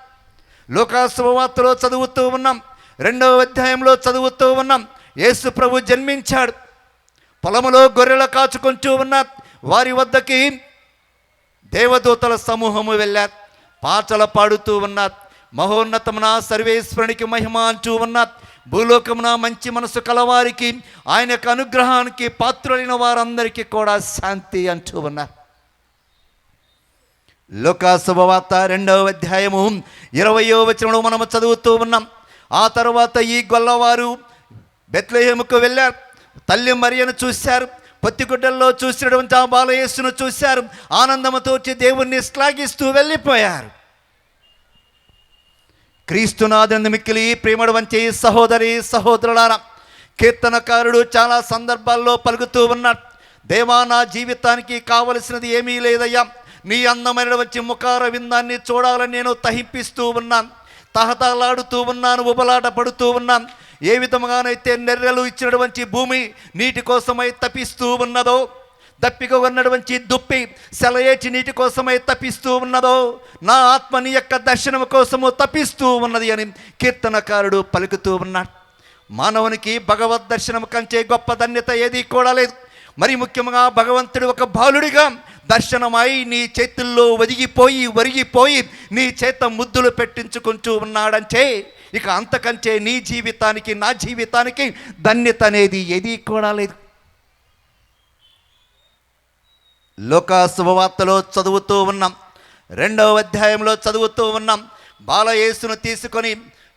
లోకాసువార్తలో చదువుతూ ఉన్నాం, 2వ అధ్యాయంలో చదువుతూ ఉన్నాం, యేసు ప్రభు జన్మించాడు. పొలములో గొర్రెలు కాచుకుంటూ ఉన్నారు. వారి వద్దకి దేవదూతల సమూహము వెళ్ళారు. పాటలు పాడుతూ ఉన్నారు. మహోన్నతమున సర్వేశ్వరునికి మహిమ అంటూ ఉన్నారు. భూలోకమున మంచి మనసు కలవారికి, ఆయన యొక్క అనుగ్రహానికి పాత్రులైన వారందరికీ కూడా శాంతి అంటూ ఉన్నారు. లోకాసువార్త 2వ అధ్యాయము 20వ వచనంలో మనము చదువుతూ ఉన్నాం. ఆ తర్వాత ఈ గొల్లవారు బెత్లెహేముకు వెళ్ళారు. తల్లి మరియను చూశారు. పొత్తిగుడ్డల్లో చూసినటువంటి ఆ బాలయేసును చూశారు. ఆనందముతోటి దేవుణ్ణి శ్లాఘిస్తూ వెళ్ళిపోయారు. క్రీస్తునాథుని మిక్కిలి ప్రేమడు వంచే సహోదరి సహోదరులారా, కీర్తనకారుడు చాలా సందర్భాల్లో పలుకుతూ ఉన్నాడు, దేవా నా జీవితానికి కావలసినది ఏమీ లేదయ్యా, నీ అందమైన వచ్చి ముఖార విందాన్ని చూడాలని నేను తహింపిస్తూ ఉన్నాను, తహతలాడుతూ ఉన్నాను, ఉబలాట పడుతూ ఉన్నాను. ఏ విధముగానైతే నెర్రెలు ఇచ్చినటువంటి భూమి నీటి కోసమై తపిస్తూ ఉన్నదో, దప్పిక ఉన్నటువంటి దుప్పి సెలయేటి నీటి కోసమై తప్పిస్తూ ఉన్నదో, నా ఆత్మ నీ యొక్క దర్శనం కోసము తప్పిస్తూ ఉన్నది అని కీర్తనకారుడు పలుకుతూ ఉన్నాడు. మానవునికి భగవద్ దర్శనం కంటే గొప్ప ధన్యత ఏది కూడా లేదు. మరి ముఖ్యంగా భగవంతుడు ఒక బాలుడిగా దర్శనమై నీ చేతుల్లో ఒరిగిపోయి నీ చేత ముద్దులు పెట్టించుకుంటూ ఉన్నాడంటే ఇక అంతకంటే నీ జీవితానికి నా జీవితానికి ధన్యత అనేది ఏది కూడా లేదు. లోకా శుభవార్తలో చదువుతూ ఉన్నాం, 2వ అధ్యాయంలో చదువుతూ ఉన్నాం. బాలయేసును తీసుకొని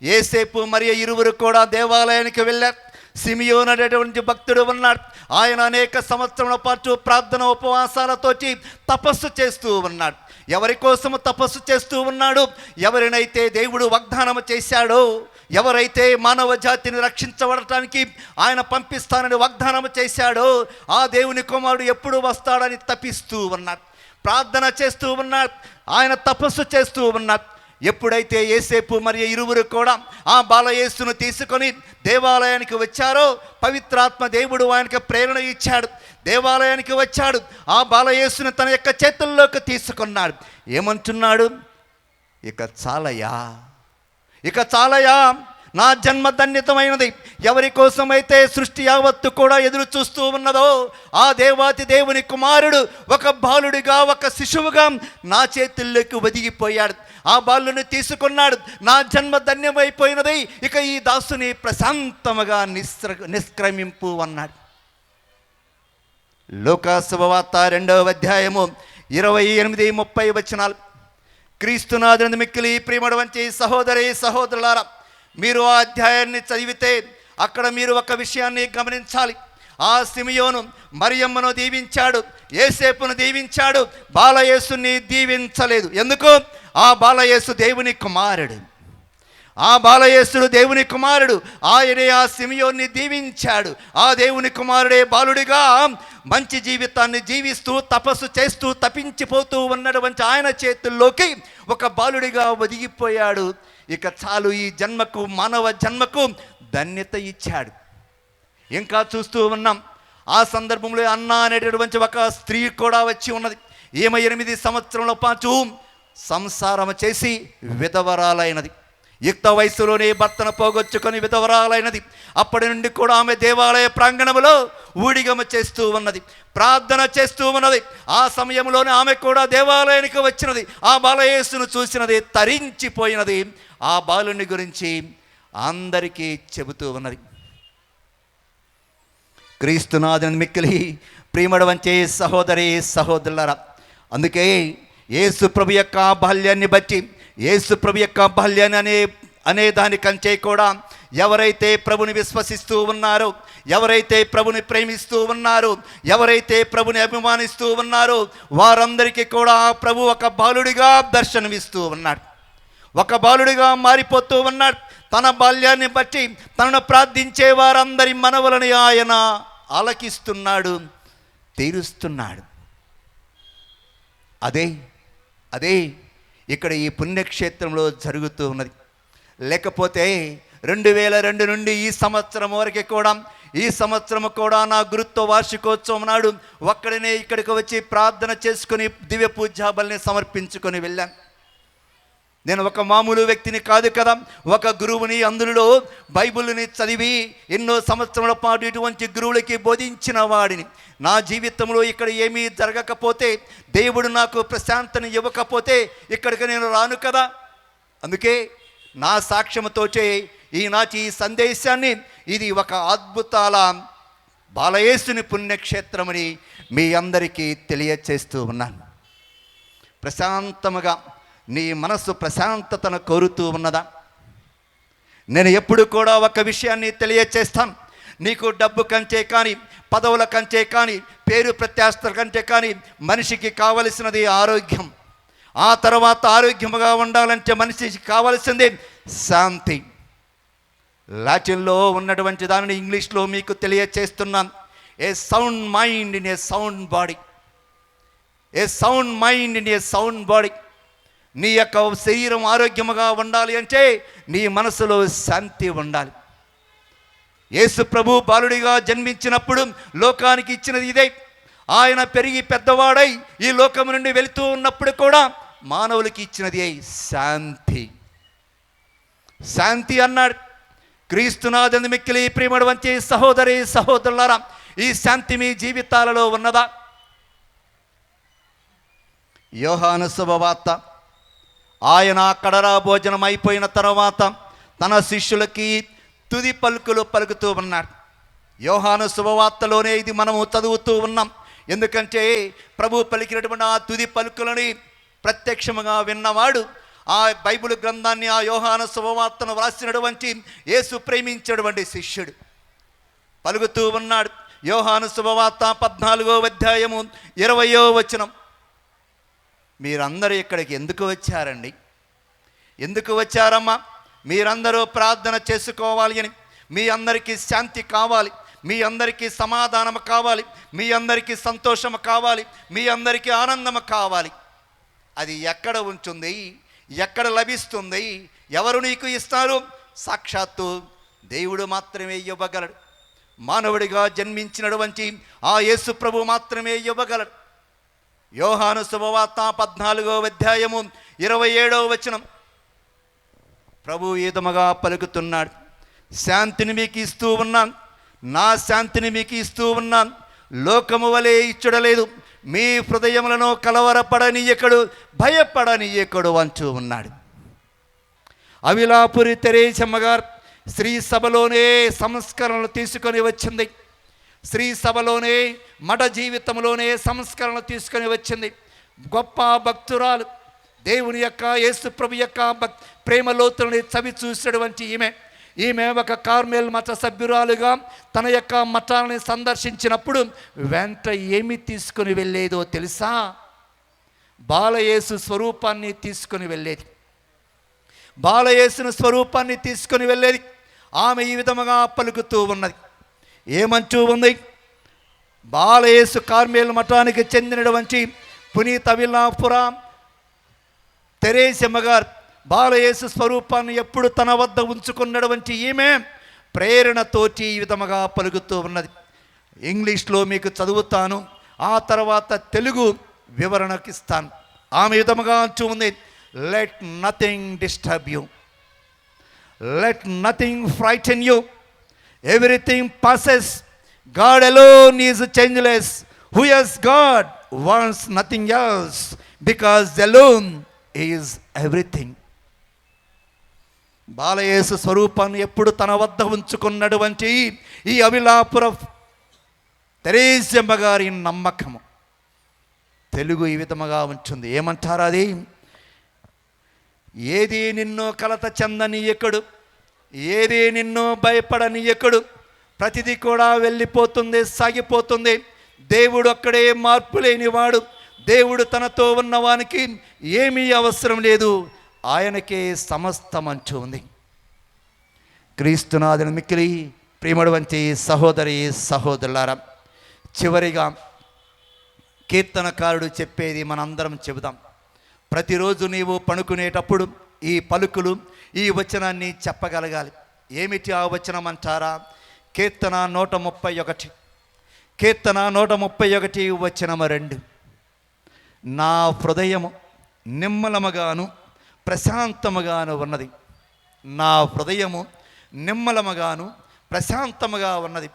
యేసేపు మరియు ఇరువురు కూడా దేవాలయానికి వెళ్ళారు. సిమియోను అనేటువంటి భక్తుడు ఉన్నాడు. ఆయన అనేక సంవత్సరాల పాటు ప్రార్థన ఉపవాసాలతోటి తపస్సు చేస్తూ ఉన్నాడు. ఎవరి కోసము తపస్సు చేస్తూ ఉన్నాడు? ఎవరినైతే దేవుడు వాగ్దానం చేశాడో, ఎవరైతే మానవ జాతిని రక్షించబడటానికి ఆయన పంపిస్తానని వాగ్దానం చేశాడో ఆ దేవుని కుమారుడు ఎప్పుడు వస్తాడని తపిస్తూ ఉన్నాడు, ప్రార్థన చేస్తూ ఉన్నాడు, ఆయన తపస్సు చేస్తూ ఉన్నాడు. ఎప్పుడైతే యేసేపు మరియు ఇరువురు కూడా ఆ బాలయేసును తీసుకొని దేవాలయానికి వచ్చారో పవిత్రాత్మ దేవుడు ఆయనకు ప్రేరణ ఇచ్చాడు. దేవాలయానికి వచ్చాడు, ఆ బాలయేసును తన యొక్క చేతుల్లోకి తీసుకున్నాడు. ఏమంటున్నాడు? ఇక చాలయా, నా జన్మ ధన్యతమైనది. ఎవరి కోసమైతే సృష్టి యావత్తు కూడా ఎదురు చూస్తూ ఉన్నదో ఆ దేవాతి దేవుని కుమారుడు ఒక బాలుడిగా, ఒక శిశువుగా నా చేతుల్లోకి ఒదిగిపోయాడు. ఆ బాలుని తీసుకున్నాడు. నా జన్మ ధన్యమైపోయినది. ఇక ఈ దాసుని ప్రశాంతముగా నిష్క్రమింపు అన్నాడు. లోకా శుభవార్త 2వ అధ్యాయము 28-30 వచనాలు. క్రీస్తునాథుని మిక్కిలి ప్రియమడు వంటి సహోదరి సహోదరులారా, మీరు ఆ అధ్యాయాన్ని చదివితే అక్కడ మీరు ఒక విషయాన్ని గమనించాలి. ఆ సిమియోను మరియమ్మను దీవించాడు, యేసేపును దీవించాడు, బాలయేసుని దీవించలేదు. ఎందుకు? ఆ బాలయేసు దేవుని కుమారుడు. ఆ బాలయేసుడు దేవుని కుమారుడు. ఆయనే ఆ సిమియోన్ని దీవించాడు. ఆ దేవుని కుమారుడే బాలుడిగా మంచి జీవితాన్ని జీవిస్తూ తపస్సు చేస్తూ తపించిపోతూ ఉన్నటువంటి ఆయన చేతుల్లోకి ఒక బాలుడిగా ఒదిగిపోయాడు. ఇక చాలు, ఈ జన్మకు, మానవ జన్మకు ధన్యత ఇచ్చాడు. ఇంకా చూస్తూ ఉన్నాం. ఆ సందర్భంలో అన్న అనేటటువంటి ఒక స్త్రీ కూడా వచ్చి ఉన్నది. ఈమె 8 సంవత్సరాల పాటు సంసారం చేసి విధవరాలైనది. యుక్త వయసులోనే భర్తను పోగొచ్చుకొని విధవరాలైనది. అప్పటి నుండి కూడా ఆమె దేవాలయ ప్రాంగణంలో ఊడిగమ చేస్తూ ఉన్నది, ప్రార్థన చేస్తూ ఉన్నది. ఆ సమయంలోనే ఆమె కూడా దేవాలయానికి వచ్చినది. ఆ బాలయేసును చూసినది, తరించిపోయినది. ఆ బాలుని గురించి అందరికీ చెబుతూ ఉన్నది. క్రీస్తునాథుని మిక్కిలి ప్రియమడు వంచే సహోదరి సహోదరులారా, అందుకే యేసు ప్రభు యొక్క బాల్యాన్ని బట్టి, యేసు ప్రభు యొక్క బాల్యాన్ని అనే దానికంటే కూడా ఎవరైతే ప్రభుని విశ్వసిస్తూ ఉన్నారో, ఎవరైతే ప్రభుని ప్రేమిస్తూ ఉన్నారో, ఎవరైతే ప్రభుని అభిమానిస్తూ ఉన్నారో వారందరికీ కూడా ప్రభు ఒక బాలుడిగా దర్శనమిస్తూ ఉన్నాడు, ఒక బాలుడిగా మారిపోతూ ఉన్నాడు. తన బాల్యాన్ని బట్టి తనను ప్రార్థించే వారందరి మనవులని ఆయన ఆలకిస్తున్నాడు, తీరుస్తున్నాడు. అదే ఇక్కడ ఈ పుణ్యక్షేత్రంలో జరుగుతూ ఉన్నది. లేకపోతే 2002 నుండి ఈ సంవత్సరం వరకు కూడా, ఈ సంవత్సరం కూడా నా గురుత్వ వార్షికోత్సవం నాడు ఒక్కడనే ఇక్కడికి వచ్చి ప్రార్థన చేసుకుని దివ్య పూజాబల్ని సమర్పించుకొని వెళ్ళాను. నేను ఒక మామూలు వ్యక్తిని కాదు కదా, ఒక గురువుని, అందులో బైబిల్ని చదివి ఎన్నో సంవత్సరాల పాటు ఇటువంటి గురువులకి బోధించిన వాడిని. నా జీవితంలో ఇక్కడ ఏమీ జరగకపోతే, దేవుడు నాకు ప్రశాంతని ఇవ్వకపోతే ఇక్కడికి నేను రాను కదా. అందుకే నా సాక్ష్యంతోటే ఈనాటి ఈ సందేశాన్ని, ఇది ఒక అద్భుతాల బాలయేసుని పుణ్యక్షేత్రమని మీ అందరికీ తెలియచేస్తూ ఉన్నాను. ప్రశాంతముగా నీ మనస్సు ప్రశాంతతను కోరుతూ ఉన్నదా? నేను ఎప్పుడు కూడా ఒక విషయాన్ని తెలియచేస్తాను. నీకు డబ్బు కంటే కానీ, పదవుల కంటే కానీ, పేరు ప్రత్యాస్తల కంటే కానీ మనిషికి కావలసినది ఆరోగ్యం. ఆ తర్వాత ఆరోగ్యముగా ఉండాలంటే మనిషికి కావలసింది శాంతి. లాటిన్లో ఉన్నటువంటి దానిని ఇంగ్లీష్లో మీకు తెలియచేస్తున్నాను. A sound mind in a sound body, a sound mind in a sound body. నీ యొక్క శరీరం ఆరోగ్యముగా ఉండాలి అంటే నీ మనసులో శాంతి ఉండాలి. యేసు ప్రభు బాలుడిగా జన్మించినప్పుడు లోకానికి ఇచ్చినది ఇదే. ఆయన పెరిగి పెద్దవాడై ఈ లోకము నుండి వెళుతూ ఉన్నప్పుడు కూడా మానవులకి ఇచ్చినది శాంతి. శాంతి అన్నాడు. క్రీస్తునాథుని మిక్కిలి ప్రియమడు వంచి సహోదరి సహోదరులారా, ఈ శాంతి మీ జీవితాలలో ఉన్నదా? యోహాను శుభవార్త, ఆయన కడరా భోజనం అయిపోయిన తర్వాత తన శిష్యులకి తుది పలుకులు పలుకుతూ ఉన్నాడు. యోహాను శుభవార్తలోనే ఇది మనము చదువుతూ ఉన్నాం. ఎందుకంటే ప్రభు పలికినటువంటి ఆ తుది పలుకులని ప్రత్యక్షముగా విన్నవాడు, ఆ బైబిల్ గ్రంథాన్ని, ఆ యోహాను శుభవార్తను వ్రాసినటువంటి యేసు ప్రేమించినటువంటి శిష్యుడు పలుకుతూ ఉన్నాడు. యోహాను శుభవార్త 14వ అధ్యాయము 20వ వచనం. మీరందరూ ఇక్కడికి ఎందుకు వచ్చారండి? ఎందుకు వచ్చారమ్మా? మీరందరూ ప్రార్థన చేసుకోవాలి అని, మీ అందరికీ శాంతి కావాలి, మీ అందరికీ సమాధానం కావాలి, మీ అందరికీ సంతోషం కావాలి, మీ అందరికీ ఆనందం కావాలి. అది ఎక్కడ ఉంటుంది? ఎక్కడ లభిస్తుంది? ఎవరు నీకు ఇస్తారు? సాక్షాత్తు దేవుడు మాత్రమే ఇవ్వగలడు. మానవుడిగా జన్మించినటువంటి ఆ యేసు ప్రభు మాత్రమే ఇవ్వగలడు. యోహాను శుభవార్త 14వ అధ్యాయము 27వ వచనం. ప్రభు ఈ విధముగా పలుకుతున్నాడు, శాంతిని మీకు ఇస్తూ ఉన్నాను, నా శాంతిని మీకు ఇస్తూ ఉన్నాను, లోకము వలె ఇచ్చుడలేదు, మీ హృదయములను కలవరపడనీయకడు, భయపడనీయకడు అంటూ ఉన్నాడు. అవిలాపురి తెరేసమ్మ గారు శ్రీ సభలోనే సంస్కరణలు తీసుకొని వచ్చింది. శ్రీ సభలోనే మఠ జీవితంలోనే సంస్కరణలు తీసుకొని వచ్చింది. గొప్ప భక్తురాలు, దేవుని యొక్క యేసు ప్రభు యొక్క ప్రేమ లోతులని చవి చూసినటువంటి ఈమె ఒక కార్మెల్ మఠ సభ్యురాలుగా తన యొక్క మఠాలని సందర్శించినప్పుడు వెంట ఏమి తీసుకొని వెళ్ళేదో తెలుసా? బాలయేసు స్వరూపాన్ని తీసుకొని వెళ్ళేది. బాలయేసుని స్వరూపాన్ని తీసుకొని వెళ్ళేది. ఆమె ఈ విధముగా పలుకుతూ ఉన్నది. ఏమంటూ ఉంది? బాలయేసు కార్మెల్ మఠానికి చెందినటువంటి పునీత విలాపురం తెరేసమ్మ గారు బాలయేసు స్వరూపాన్ని ఎప్పుడు తన వద్ద ఉంచుకున్నటువంటి ఈమె ప్రేరణతోటి ఈ విధముగా పలుకుతూ ఉన్నది. ఇంగ్లీష్లో మీకు చదువుతాను, ఆ తర్వాత తెలుగు వివరణకి ఇస్తాను. ఆమె విధముగా అంటూ ఉంది, let nothing disturb you, let nothing frighten you, everything passes, God alone is changeless, who has God wants nothing else, because alone is everything. బాలయేసు స్వరూపాన్ని ఎప్పుడు తన వద్ద ఉంచుకున్నటువంటి ఈ అవిలాపుర తెరేసమ్మ గారి నమ్మకము తెలుగు ఈ విధముగా ఉంటుంది. ఏమంటారు అది? ఏది నిన్ను కలత చెందనీయకుడు, ఏది నిన్ను భయపడనీయకుడు, ప్రతిదీ కూడా వెళ్ళిపోతుంది, సాగిపోతుంది. దేవుడు అక్కడే మార్పు లేనివాడు. దేవుడు తనతో ఉన్నవానికి ఏమీ అవసరం లేదు, ఆయనకే సమస్తం అంటూ ఉంది. క్రీస్తునాథుని మిక్కిలి ప్రియమడు వంటి సహోదరి సహోదరులారా, చివరిగా కీర్తనకారుడు చెప్పేది మనందరం చెబుదాం. ప్రతిరోజు నీవు పడుకునేటప్పుడు ఈ పలుకులు, ఈ వచనాన్ని చెప్పగలగాలి. ఏమిటి ఆ వచనం అంటారా? కీర్తన 131, కీర్తన 131 వచనము 2. నా హృదయము నిమ్మలముగాను ప్రశాంతముగాను ఉన్నది. నా హృదయము నిమ్మలముగాను ప్రశాంతముగా ఉన్నది.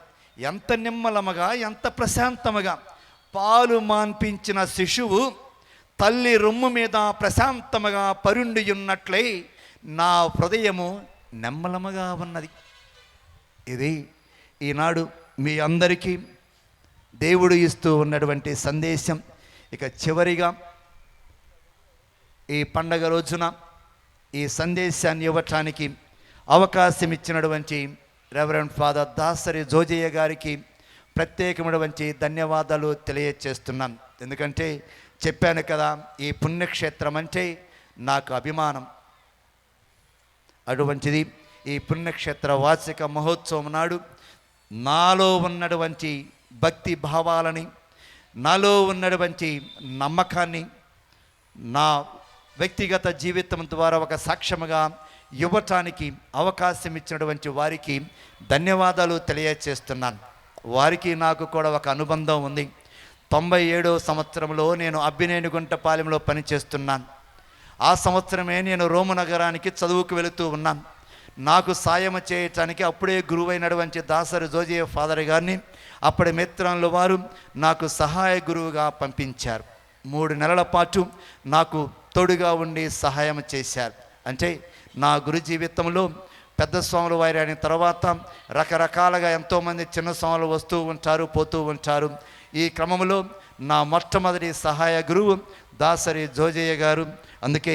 ఎంత నిమ్మలముగా, ఎంత ప్రశాంతముగా! పాలు మాన్పించిన శిశువు తల్లి రొమ్ము మీద ప్రశాంతముగా పరుండి ఉన్నట్లే నా హృదయము నిమ్మలముగా ఉన్నది. ఇది ఈనాడు మీ అందరికీ దేవుడు ఇస్తూ ఉన్నటువంటి సందేశం. ఇక చివరిగా ఈ పండగ రోజున ఈ సందేశాన్ని ఇవ్వటానికి అవకాశం ఇచ్చినటువంటి రెవరెండ్ ఫాదర్ దాసరి జోజయ్య గారికి ప్రత్యేకమైనటువంటి ధన్యవాదాలు తెలియచేస్తున్నాను. ఎందుకంటే చెప్పాను కదా, ఈ పుణ్యక్షేత్రం అంటే నాకు అభిమానం. అటువంటిది ఈ పుణ్యక్షేత్ర వార్షిక మహోత్సవం నాడు నాలో ఉన్నటువంటి భక్తి భావాలని, నాలో ఉన్నటువంటి నమ్మకాన్ని నా వ్యక్తిగత జీవితం ద్వారా ఒక సాక్ష్యముగా ఇవ్వటానికి అవకాశం ఇచ్చినటువంటి వారికి ధన్యవాదాలు తెలియచేస్తున్నాను. వారికి నాకు కూడా ఒక అనుబంధం ఉంది. 97వ సంవత్సరంలో నేను అబ్బినేనిగుంటపాలెంలో పనిచేస్తున్నాను. ఆ సంవత్సరమే నేను రోము నగరానికి చదువుకు వెళుతూ ఉన్నాను. నాకు సాయం చేయటానికి అప్పుడే గురువైనటువంటి దాసరి జోజయ్య ఫాదర్ గారిని అప్పటి మిత్రుల వారు నాకు సహాయ గురువుగా పంపించారు. 3 నెలల పాటు నాకు తోడుగా ఉండి సహాయం చేశారు. అంటే నా గురు జీవితంలో పెద్ద స్వాములు వారి అయిన తర్వాత రకరకాలుగా ఎంతోమంది చిన్న స్వాములు వస్తూ ఉంటారు, పోతూ ఉంటారు. ఈ క్రమంలో నా మొట్టమొదటి సహాయ గురువు దాసరి జోజయ్య గారు. అందుకే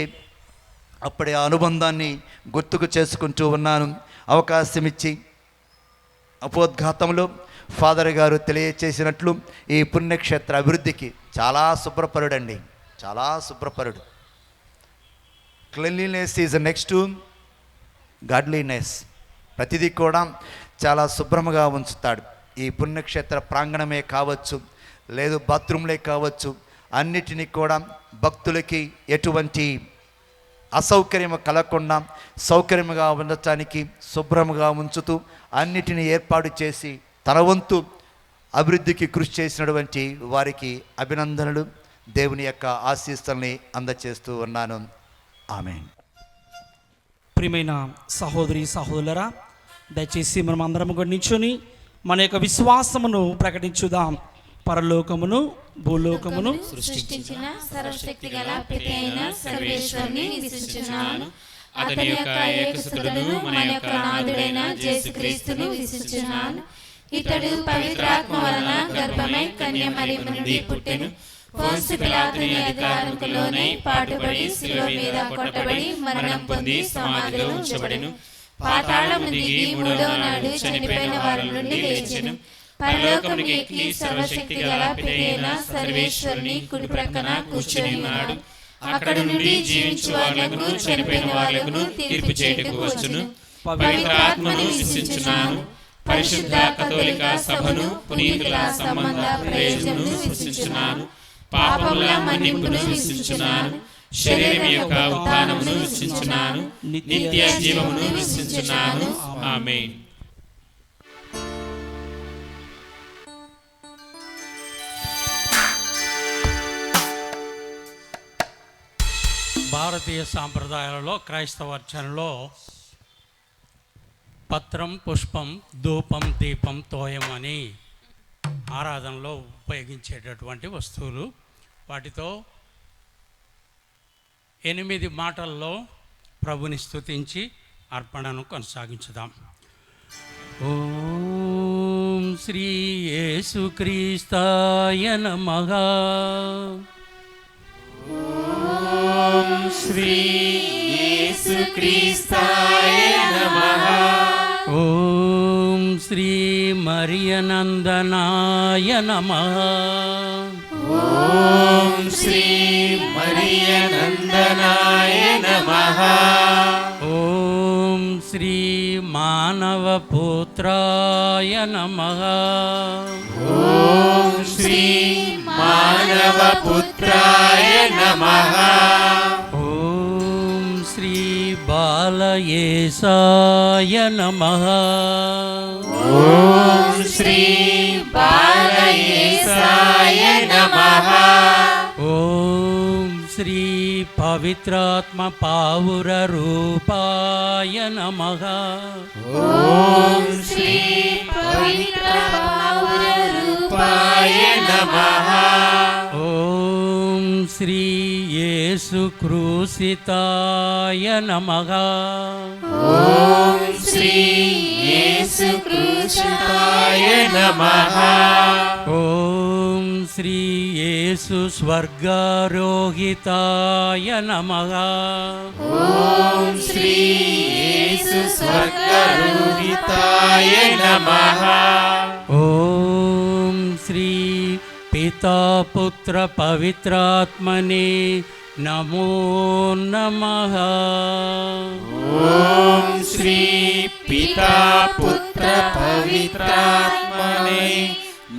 అప్పుడే ఆ అనుబంధాన్ని గుర్తుకు చేసుకుంటూ ఉన్నాను. అవకాశం ఇచ్చి అపోద్ఘాతంలో ఫాదర్ గారు తెలియచేసినట్లు ఈ పుణ్యక్షేత్ర అభివృద్ధికి చాలా శుభ్రపరుడండి, చాలా శుభ్రపరుడు. Cleanliness is next to godliness. ప్రతిదీ కూడా చాలా శుభ్రంగా ఉంచుతాడు. ఈ పుణ్యక్షేత్ర ప్రాంగణమే కావచ్చు, లేదు బాత్రూంలే కావచ్చు, అన్నిటినీ కూడా భక్తులకి ఎటువంటి అసౌకర్యం కలగకుండా సౌకర్యంగా ఉండటానికి శుభ్రంగా ఉంచుతూ అన్నిటినీ ఏర్పాటు చేసి తన వంతు అభివృద్ధికి కృషి చేసినటువంటి వారికి అభినందనలు, దేవుని యొక్క ఆశీస్సుల్ని అందచేస్తూ ఉన్నాను. ఆమేన్. ప్రియమైన సహోదరి సహోదరులారా, దయచేసి మనం అందరం కూడా నిల్చొని మన యొక్క విశ్వాసమును ప్రకటించుదాం. పరలోకమును భూలోకమును సృష్టించిన సర్వశక్తి గల పిత అయిన సర్వేశ్వరుని విశ్వసించుచున్నాను. అతని యొక్క ఏకసుతుడును మన యొక్క నాథుడైన యేసుక్రీస్తును విశ్వసించుచున్నాను. ఇతడు పవిత్రాత్మ వలన గర్భమై కన్య మరియమ్మ నుండి పుట్టెను. పోన్సు పిలాతుని అధికారముకు లోనై పాటుపడి శిలువ మీద కొట్టబడి మరణం పొంది సమాధిలో ఉంచబడెను. పాతాళము దిగి 3వ నాడు చనిపోయిన వారి నుండి లేచెను. పరలోకమునికి ఎక్కి సర్వశక్తి గల పిత అయిన సర్వేశ్వరుని కుడి ప్రక్కన కూర్చుని ఉన్నాడు. అక్కడ నుండి జీవించు వారులను చనిపోయిన వారులను తీర్పు చేయుటకు వచ్చును. పవిత్ర ఆత్మను విశ్వసించుచున్నాను. పరిశుద్ధ కథోలిక సభను, పునీతుల సంబంధ ప్రయోజనమును విశ్వసించుచున్నాను. పాపముల మన్నింపును విశ్వసించుచున్నాను. శరీరం యొక్క ఉత్థానమును విశ్వసించుచున్నాను. నిత్య జీవమును విశ్వసించుచున్నాను. ఆమేన్. భారతీయ సాంప్రదాయాలలో క్రైస్తవ అర్చనలో పత్రం, పుష్పం, ధూపం, దీపం, తోయం అని ఆరాధనలో ఉపయోగించేటటువంటి వస్తువులు. వాటితో 8 మాటల్లో ప్రభుని స్తుతించి అర్పణను కొనసాగించుదాం. ఓం శ్రీ యేసుక్రీస్తాయ నమః. ఓం శ్రీ యేసుక్రీస్తాయ నమః. ఓం శ్రీ మరియనందనాయ నమః. ఓం శ్రీ మరియనందనాయ నమః. ఓం శ్రీ మానవపుత్రాయ నమః. ఓం శ్రీ మానవపుత్రాయ నమః. ఓం శ్రీ బాలయేశాయ నమః. ఓం శ్రీ బాలయేశాయ నమః. ఓం శ్రీ పవిత్రాత్మ పావుర రూపాయ నమః. ఓం శ్రీ పవిత్ర పావుర రూపాయ నమః. ఓం శ్రీ యేసు క్రూసితాయ నమః. ఓం శ్రీ యేసు క్రూసితాయ నమః. ఓం శ్రీ యేసు స్వర్గారోహితాయ నమః. ఓం శ్రీ యేసు స్వర్గారోహితాయ నమః. ఓం శ్రీ పితాపుత్ర పవిత్రాత్మనే నమో నమః. ఓం శ్రీ పితా పుత్ర పవిత్రాత్మనే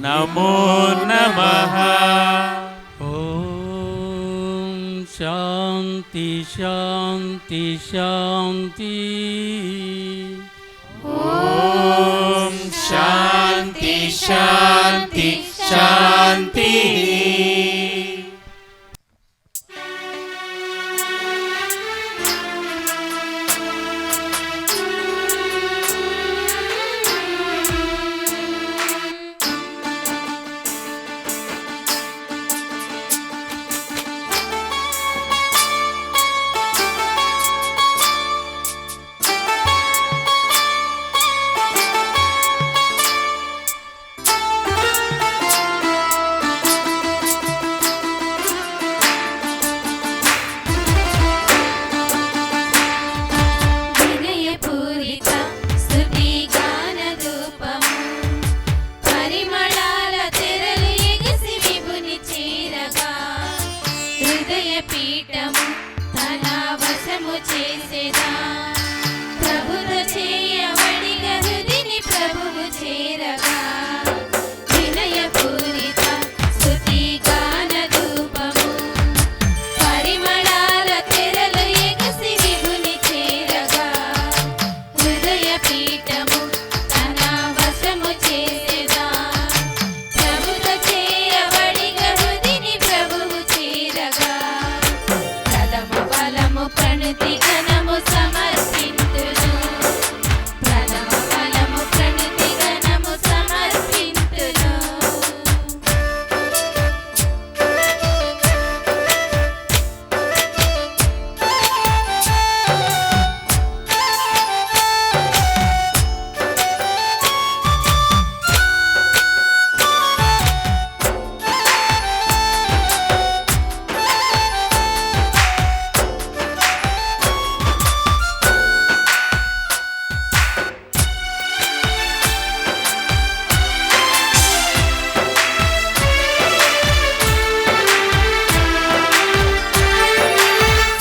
నమో నమః. ఓం శాంతి శాంతి శాంతి. ఓం శాంతి శాంతి శాంతి. వినయపూరిత స్తుతి గాన ధూపము పరిమళాల తెరలు ఎగసి విభుని చేరగా హృదయ పీఠము తన వశము చేసేదా ప్రభుతో చేయబడిన హృదిని ప్రభువు చేరగా వినయపూరిత స్తుతి గాన ధూపము పరిమళాల తెరలు ఎగసి విభుని చేరగా హృదయ పీఠము తన వశము చేసేదా ప్రభుతో చేయబడిన హృదిని ప్రభువు చేరగా ప్రథమ ఫలము ప్రణతి ఘనము సమర్పింతును ప్రథమ ఫలము ప్రణతి ఘనము సమర్పింతును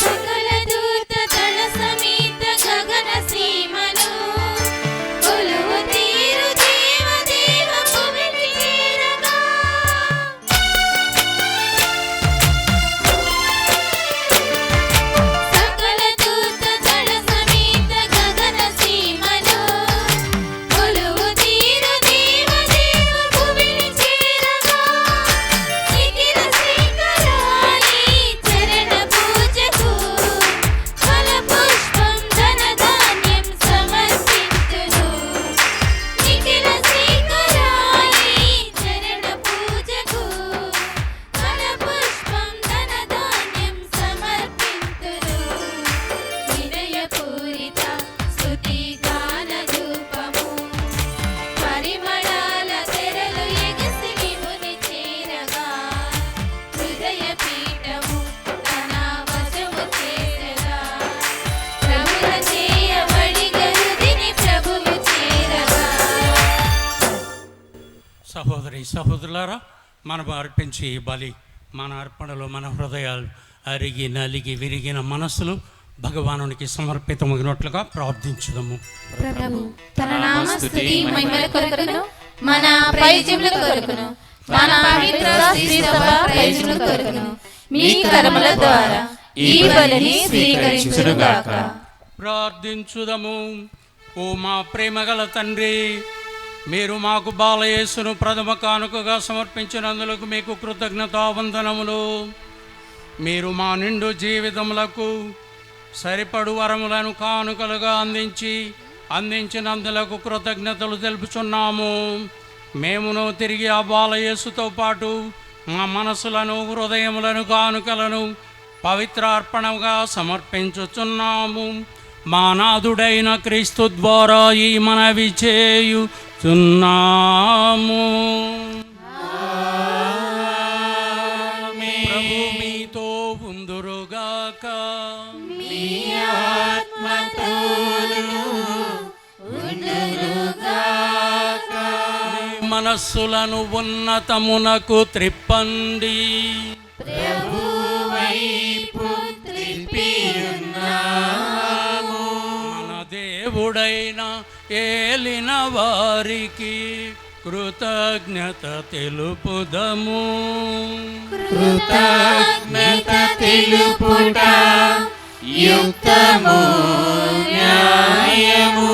సకల దూత దళ సమేత గగన సీమను కొలువు తీరు దేవదేవ భువిని చేరగా సకల దూత దళ సమేత గగన సీమను కొలువు తీరు దేవదేవ భువిని చేరగా నిఖిల శ్రీకరాళి చరణ పూజకు ఫల పుష్పం ధనధాన్యం సమర్పింతును నిఖిల శ్రీకరాళి చరణ పూజకు ఫల పుష్పం ధనధాన్యం సమర్పింతును వినయపూరిత స్తుతి గాన ధూపము పరిమళాల తెరలు ఎగసి విభుని చేరగా హృదయ పీఠము తన వశము చేరగా ప్రభుల చేయబడిన హృదిని ప్రభువు చేరగా సహోదరి సహోదరులారా, మనం అర్పించే ఈ బలి మన అర్పణలో మన హృదయాలు అరిగి నలిగి విరిగిన మనస్సులు భగవానునికి సమర్పితమగినట్లుగా ప్రార్థించుదాము. ప్రభు తన నామ స్తుతి మహిమల కొరకును మన ప్రయోజనముల కొరకును మన పవిత్ర శ్రీ సభ ప్రయోజనముల కొరకును మీ కర్మల ద్వారా ఈ బలిని స్వీకరించుగాక. ప్రార్థించుదము. ఓ మా ప్రేమగల తండ్రి, మీరు మాకు బాలయేసును ప్రథమ కానుకగా సమర్పించినందులకు మీకు కృతజ్ఞతావందనములు. మీరు మా నిండు జీవితములకు సరిపడు వరములను కానుకలుగా అందించినందులకు కృతజ్ఞతలు తెలుపుచున్నాము. మేమును తిరిగి ఆ బాలయేసుతో పాటు మా మనసులను హృదయములను కానుకలను పవిత్ర అర్పణగా సమర్పించుచున్నాము. మా నాథుడైన క్రీస్తు ద్వారా ఈ మనవి చేయుచున్నాము. ప్రభు మీతో ఉందురుగాక. మీ మనస్సులను ఉన్నతమునకు త్రిప్పండి. మన దేవుడైన ఏలిన వారికి కృతజ్ఞత తెలుపుదము. కృతజ్ఞత తెలుపుట యుక్తము న్యాయము.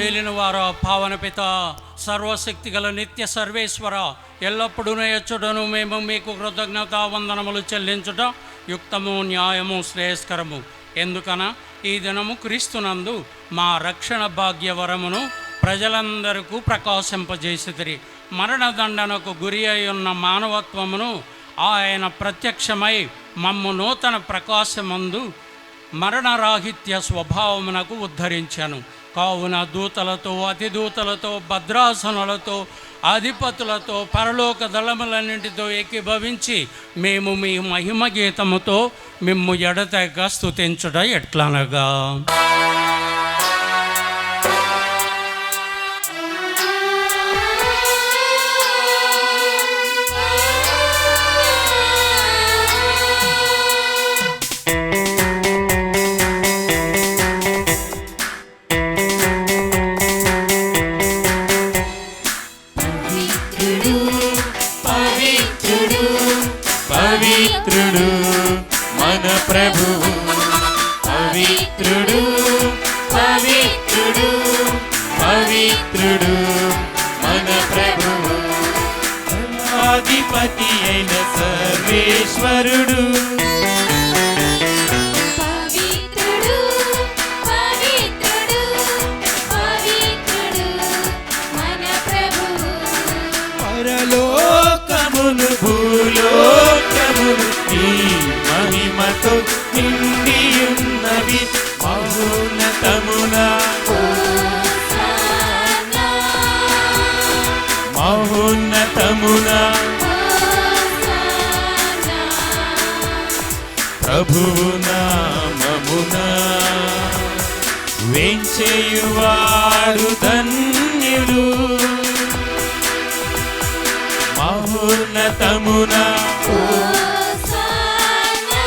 ఏలిన వారు పావన పిత సర్వశక్తి గల నిత్య సర్వేశ్వర, ఎల్లప్పుడూ ఎచ్చుటను మేము మీకు కృతజ్ఞతావందనములు చెల్లించుట యుక్తము, న్యాయము, శ్రేయస్కరము. ఎందుకన ఈ దినము క్రీస్తునందు మా రక్షణ భాగ్యవరమును ప్రజలందరకు ప్రకాశింపజేసితిరి. మరణదండనకు గురి అయి ఉన్న మానవత్వమును ఆయన ప్రత్యక్షమై మమ్ము నూతన ప్రకాశమందు మరణరాహిత్య స్వభావమునకు ఉద్ధరించాను. కావున దూతలతో, అతిదూతలతో, భద్రాసనులతో, అధిపతులతో, పరలోక దళములన్నింటితో ఏకీభవించి మేము మీ మహిమ గీతముతో మిమ్ము ఎడతెగ స్తుతించుట ఎట్లనగా, పవిత్రుడు మన ప్రభువు, పవిత్రుడు పవిత్రుడు పవిత్రుడు మన ప్రభువు, అధిపతి అయిన సర్వేశ్వరుడు. పవిత్రుడు పవిత్రుడు పవిత్రుడు మన ప్రభువు, పరలోకములు భూలోకములు నీ మహిమతో నిండియున్నవి. మహోన్నతమున హోసన్నా మహోన్నతమున హోసన్నా ప్రభువు నామమున వేంచేయువారు ధన్యులు. మహోన్నతమున హోసన్నా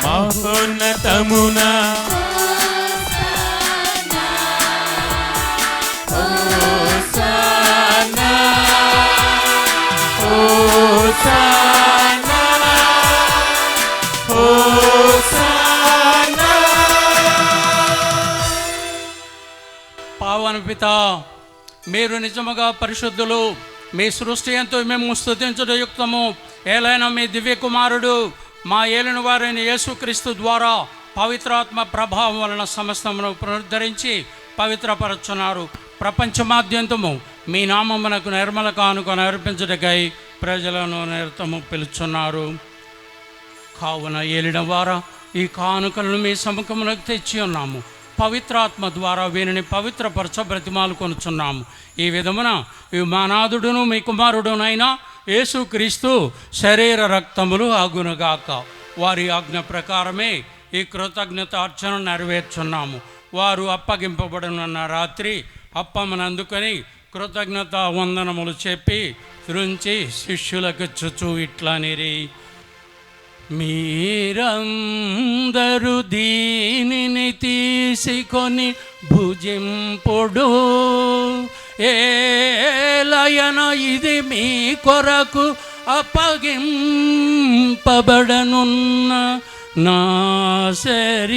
మహోన్నతమున హోసన్నా హోసానా హోసానా. పావన పిత, మీరు నిజముగా పరిశుద్ధులు. మీ సృష్టి ఎంతో మేము స్తుతించుట యుక్తము. ఏలైనా మీ దివ్య కుమారుడు మా ఏలిన వారైన యేసుక్రీస్తు ద్వారా పవిత్రాత్మ ప్రభావం వలన సమస్తమును పునరుద్ధరించి పవిత్రపరచున్నారు. ప్రపంచమాద్యంతము మీ నామమునకు నిర్మల కానుకను అర్పించుటకై ప్రజలను నిరతము పిలుచున్నారు. కావున ఏలిన వారా, ఈ కానుకలను మీ సముఖమునకు తెచ్చి ఉన్నాము. పవిత్రాత్మ ద్వారా వీరిని పవిత్రపరచ బ్రతిమాలు కొనుచున్నాము. ఈ విధమున ఈ మానాథుడును మీ కుమారుడునైనా యేసుక్రీస్తు శరీర రక్తములు ఆగునుగాక. వారి ఆజ్ఞ ప్రకారమే ఈ కృతజ్ఞత అర్చన నెరవేర్చున్నాము. వారు అప్పగింపబడిన రాత్రి అప్పమును అందుకొని కృతజ్ఞత వందనములు చెప్పి త్రుంచి శిష్యులకు చుచూ ఇట్లనిరి, మీరందరూ దీనిని తీసుకొని భుజింపుడు. ఏలయన ఇది మీ కొరకు అప్పగింపబడనున్న నా శరీరము.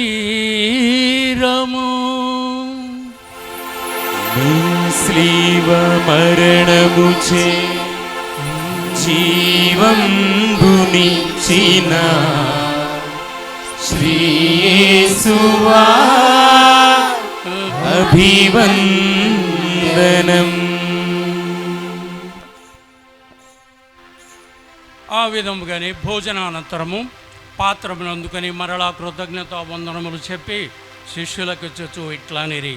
స్లీవ మరణముచే జీవంబునిచిన శ్రీయేసువా అభివందనం. ఆ విధముగానే భోజనానంతరము పాత్రమును అందుకొని మరలా కృతజ్ఞత వందనములు చెప్పి శిష్యులకు చుచూ ఇట్లనిరి,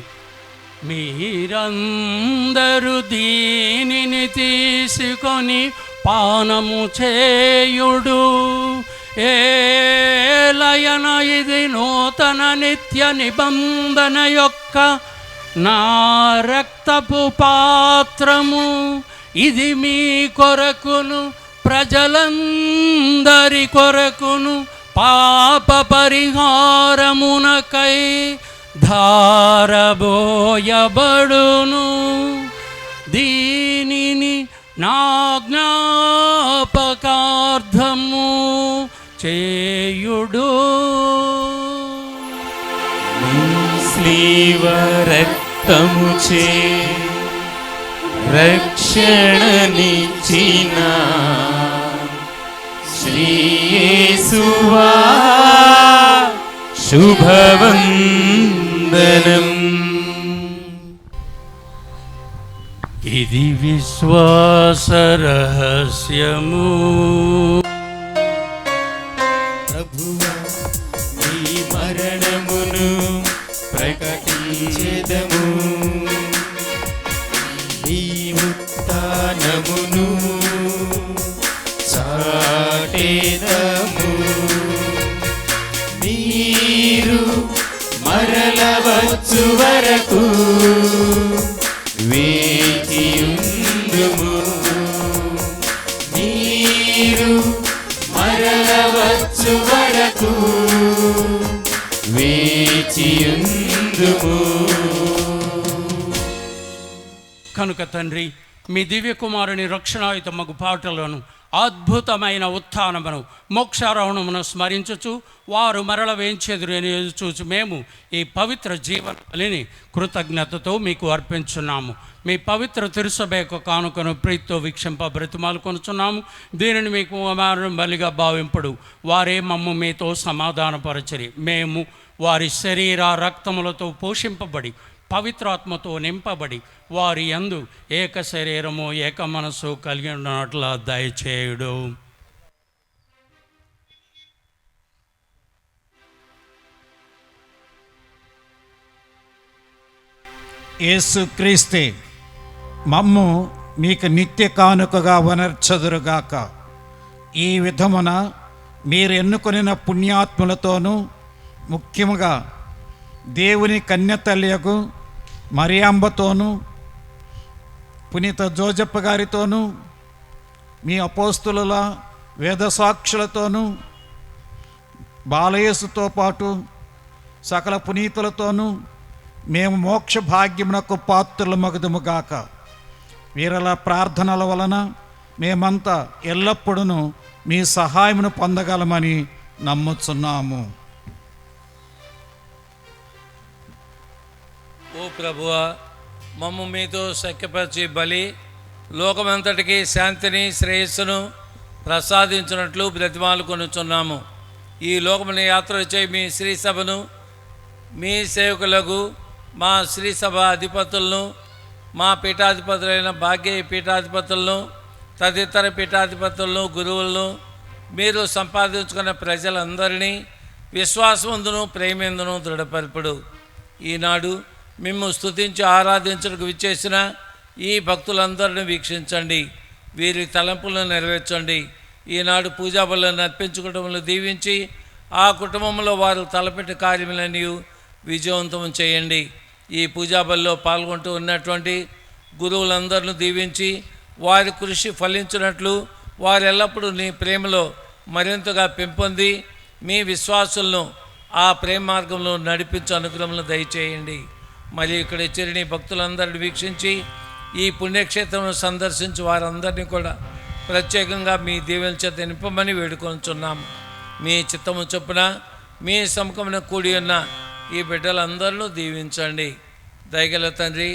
మీరందరూ దీనిని తీసుకొని పానము చేయుడు. ఏలయన ఇది నూతన నిత్య నిబంధన యొక్క నా రక్తపు పాత్రము. ఇది మీ కొరకును ప్రజలందరి కొరకును పాప పరిహారమునకై ధారబోయబడును. దీనిని నా జ్ఞాపకార్థము చేయుడు. స్లీవ రక్తముచే రక్షణనిచ్చిన శ్రీ యేసువా శుభవందనం. ఇది విశ్వాస రహస్యము. ప్రభువా నీ మరణమును ప్రకటించెదము, నీ ఉత్థానమును చాటెదము. మీరు మరల వచ్చు వరకు వేచియుందుము, మీరు మరల వచ్చు వరకు వేచియుందుము. కనుక తండ్రి, మీ దివ్య కుమారుని రక్షణాయుత మగు పాటలను, అద్భుతమైన ఉత్థానమును, మోక్షారోహణమును స్మరించుచు వారు మరల వేంచెదురని చూచి మేము ఈ పవిత్ర జీవన బలిని కృతజ్ఞతతో మీకు అర్పించున్నాము. మీ పవిత్ర తిరుసభ యొక్క కానుకను ప్రీతితో వీక్షింప బ్రతిమాలు కొనుచున్నాము. దీనిని మీకు బలిగా భావింపుడు వారే మమ్ము మీతో సమాధానపరచరి. మేము వారి శరీర రక్తములతో పోషింపబడి పవిత్రాత్మతో నింపబడి వారి యందు ఏక శరీరము ఏక మనసు కలిగి ఉన్నట్ల దయచేయుడు. యేసుక్రీస్తే మమ్ము మీకు నిత్య కానుకగా వనర్చదురుగాక. ఈ విధమున మీరు ఎన్నుకొనిన పుణ్యాత్ములతోనూ, ముఖ్యముగా దేవుని కన్యతల్యకు మరియంబతోనూ, పునీత జోజప్ప గారితోనూ, మీ అపోస్తుల వేదసాక్షులతోనూ, బాలయేసుతో పాటు సకల పునీతులతోనూ మేము మోక్ష భాగ్యమునకు పాత్రులమగుదుముగాక. వీరల ప్రార్థనల వలన మేమంతా ఎల్లప్పుడూ మీ సహాయమును పొందగలమని నమ్ముచున్నాము. ఓ ప్రభువా, మమ్ము మీతో సఖ్యపరిచి బలి లోకమంతటికి శాంతిని శ్రేయస్సును ప్రసాదించినట్లు బ్రతిమాలు కొనుచున్నాము. ఈ లోకముని యాత్ర చేయి మీ శ్రీ సభను, మీ సేవకులకు, మా శ్రీ సభ అధిపతులను, మా పీఠాధిపతులైన భాగ్య పీఠాధిపతులను, తదితర పీఠాధిపతులను, గురువులను, మీరు సంపాదించుకున్న ప్రజలందరినీ విశ్వాసమందును ప్రేమేందును దృఢపరుపుడు. ఈనాడు మిమ్ము స్తుతించి ఆరాధించడానికి విచ్చేసిన ఈ భక్తులందరినీ వీక్షించండి, వీరి తలంపులను నెరవేర్చండి. ఈనాడు పూజా బలులను అర్పించుకోవడంలో దీవించి ఆ కుటుంబంలో వారు తలపెట్టిన కార్యములన్నీ విజయవంతం చేయండి. ఈ పూజా బలిలో పాల్గొంటూ ఉన్నటువంటి గురువులందరినీ దీవించి వారి కృషి ఫలించినట్లు వారు ఎల్లప్పుడూ నీ ప్రేమలో మరింతగా పెంపొంది మీ విశ్వాసులను ఆ ప్రేమ మార్గంలో నడిపించు అనుగ్రహంలో దయచేయండి. మరి ఇక్కడ చేరిన భక్తులందరినీ వీక్షించి ఈ పుణ్యక్షేత్రం సందర్శించి వారందరినీ కూడా ప్రత్యేకంగా మీ దీవెన చేత నింపమని వేడుకొంచున్నాము. మీ చిత్తము చొప్పున మీ సముఖమున కూడి ఉన్న ఈ బిడ్డలందరినూ దీవించండి. దయగల తండ్రి,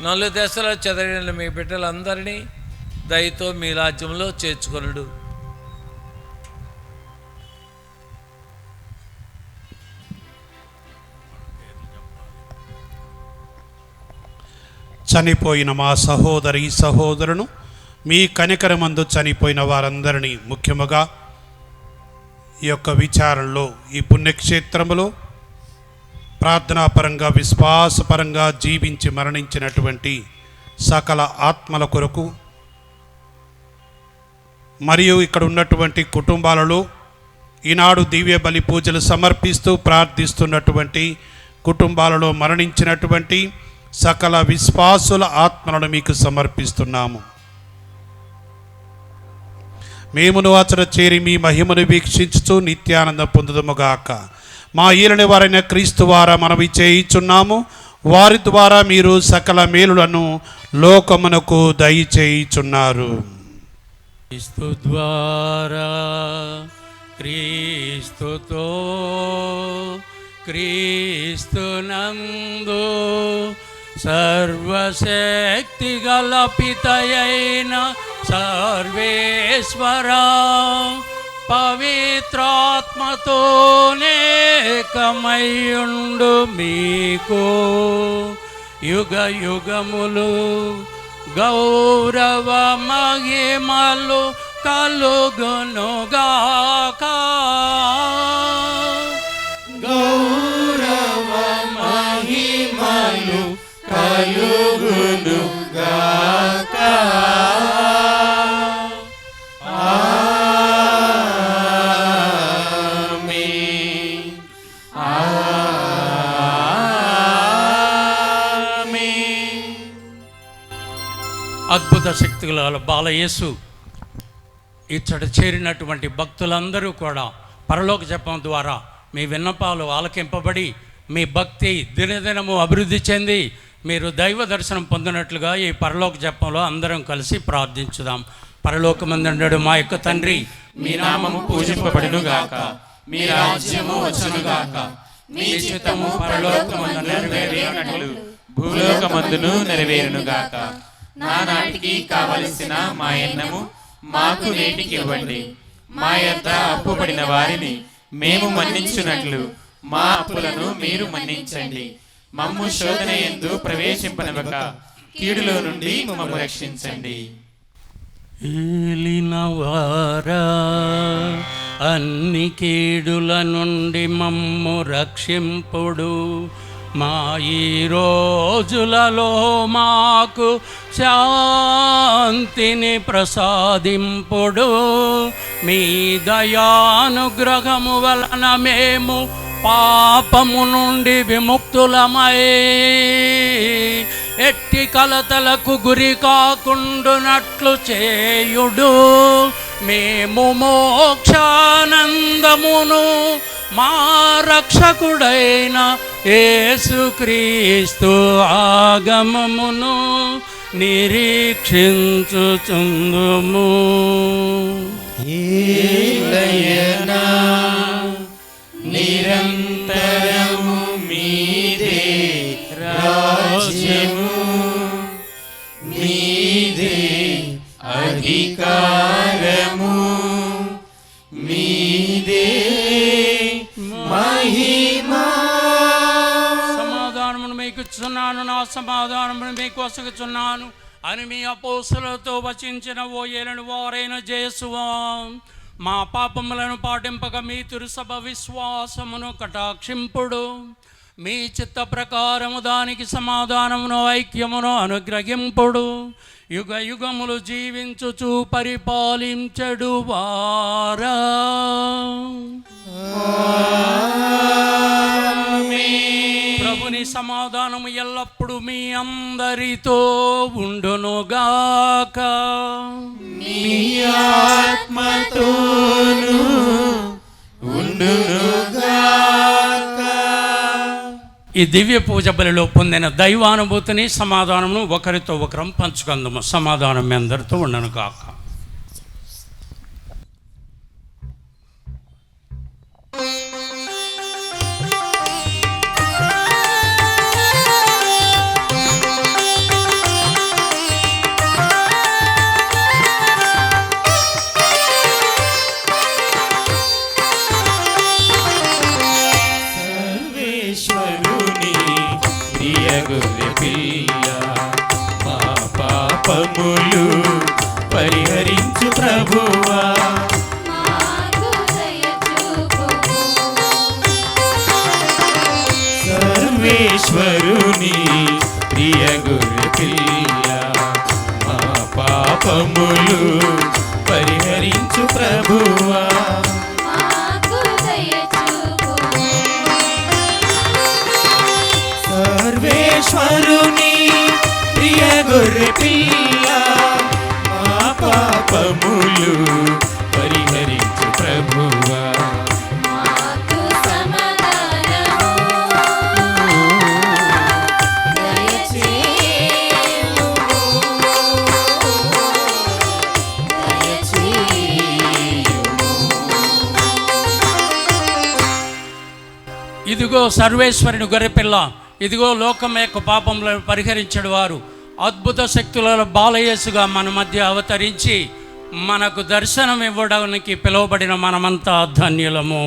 4 దశల చెదరిన మీ బిడ్డలందరినీ దయతో మీ రాజ్యంలో చేర్చుకొనుడు. చనిపోయిన మా సహోదరి సహోదరును మీ కనికరమందు చనిపోయిన వారందరినీ, ముఖ్యముగా ఈ యొక్క విచారణలో ఈ పుణ్యక్షేత్రములో ప్రార్థనాపరంగా విశ్వాసపరంగా జీవించి మరణించినటువంటి సకల ఆత్మల కొరకు, మరియు ఇక్కడ ఉన్నటువంటి కుటుంబాలలో ఈనాడు దివ్య బలి పూజలు సమర్పిస్తూ ప్రార్థిస్తున్నటువంటి కుటుంబాలలో మరణించినటువంటి సకల విశ్వాసుల ఆత్మలను మీకు సమర్పిస్తున్నాము. మేమును అచట చేరి మీ మహిమను వీక్షించుచు నిత్యానందం పొందుదముగాక. మా ఈలని వారైన క్రీస్తు ద్వారా మనవి చేయుచున్నాము. వారి ద్వారా మీరు సకల మేలులను లోకమునకు దయచేయుచున్నారు. క్రీస్తు ద్వారా, క్రీస్తుతో, క్రీస్తునందు సర్వశక్తి గల పితయైన సర్వేశ్వరా, పవిత్రాత్మతోనేకమయుండు మీకు యుగ యుగములు గౌరవ మహిమలు కలుగునుగాక. గౌరవ మహిమలు కలుగునుగాక. ఆమేన్. ఆమేన్. అద్భుత శక్తి గల బాలయేసు ఇచ్చట చేరినటువంటి భక్తులందరూ కూడా పరలోక జపం ద్వారా మీ విన్నపాలు ఆలకింపబడి మీ భక్తి దినదినము అభివృద్ధి చెంది మీరు దైవ దర్శనం పొందినట్లుగా ఈ పరలోక జపంలో అందరం కలిసి ప్రార్థించుదాం. పరలోకమందుండు మా యొక్క తండ్రి, మీ నామము పూజింపబడునుగాక, మీ రాజ్యము వచ్చునుగాక, మీ చిత్తము పరలోకమందు నెరవేరినట్లు భూలోకమందును నెరవేరునుగాక. నానాటికి కావలసిన మా అన్నము మాకు నేటికి ఇవ్వండి. మా యొద్ద అప్పుబడిన వారిని మేము మన్నించున్నట్లు మా అప్పులను మీరు మన్నించండి. మమ్ము శోధన యందు ప్రవేశింపనివ్వక కీడులో నుండి మమ్ము రక్షించండి. ఏలినవారా, అన్ని కీడుల నుండి మమ్ము రక్షింపుడు. మా ఈ రోజులలో మాకు శాంతిని ప్రసాదింపుడు. మీ దయానుగ్రహము వలన మేము పాపము నుండి విముక్తులమై ఎట్టి కలతలకు గురి కాకుండునట్లు చేయుడు. మేము మోక్షానందమును మా రక్షకుడైన యేసుక్రీస్తు ఆగమమును నిరీక్షించుచుందుము. ఏలయనా నిరంతరము మీదే రాజ్యము, మీదే అధికారము, మీదే మహిమా. సమాధానమును మీకు ఇచ్చుచున్నాను, నా సమాధానమును మీకు వసగుచున్నాను అని మీ అపోస్తలులతో వచించిన ఓ ఏలిన వారైన యేసువా, మా పాపములను పాటింపక మీ తిరుసభ విశ్వాసమును కటాక్షింపుడు. మీ చిత్త ప్రకారము దానికి సమాధానమును ఐక్యమును అనుగ్రహింపుడు. యుగ యుగములు జీవించుచు పరిపాలించడు వారా. ప్రభుని సమాధానము ఎల్లప్పుడూ మీ అందరితో ఉండునుగాక. మీ ఆత్మతోను ఉండునుగాక. ఈ దివ్య పూజ బలిలో పొందిన దైవానుభూతిని సమాధానమును ఒకరితో ఒకరం పంచుకుందాము. సమాధానం మీ అందరితో ఉండనుగాక. సర్వేశ్వరుని ప్రియ గొర్రె పిల్ల, మా పాపములు పరిహరించు ప్రభువా. సర్వేశ్వరుని ప్రియ గొర్రె పిల్ల, మా పాపములు పరిహరించు ప్రభువా. సర్వేశ్వరుని ప్రియ గొర్రె పిల్ల, మా పాపములు పరిహరించు ప్రభువా. ఇదిగో సర్వేశ్వరుని గొర్రెపిల్ల, ఇదిగో లోకం యొక్క పాపములను పరిహరించడు వారు అద్భుత శక్తులలో బాలయేసుగా మన మధ్య అవతరించి మనకు దర్శనం ఇవ్వడానికి పిలువబడిన మనమంతా ధన్యులము.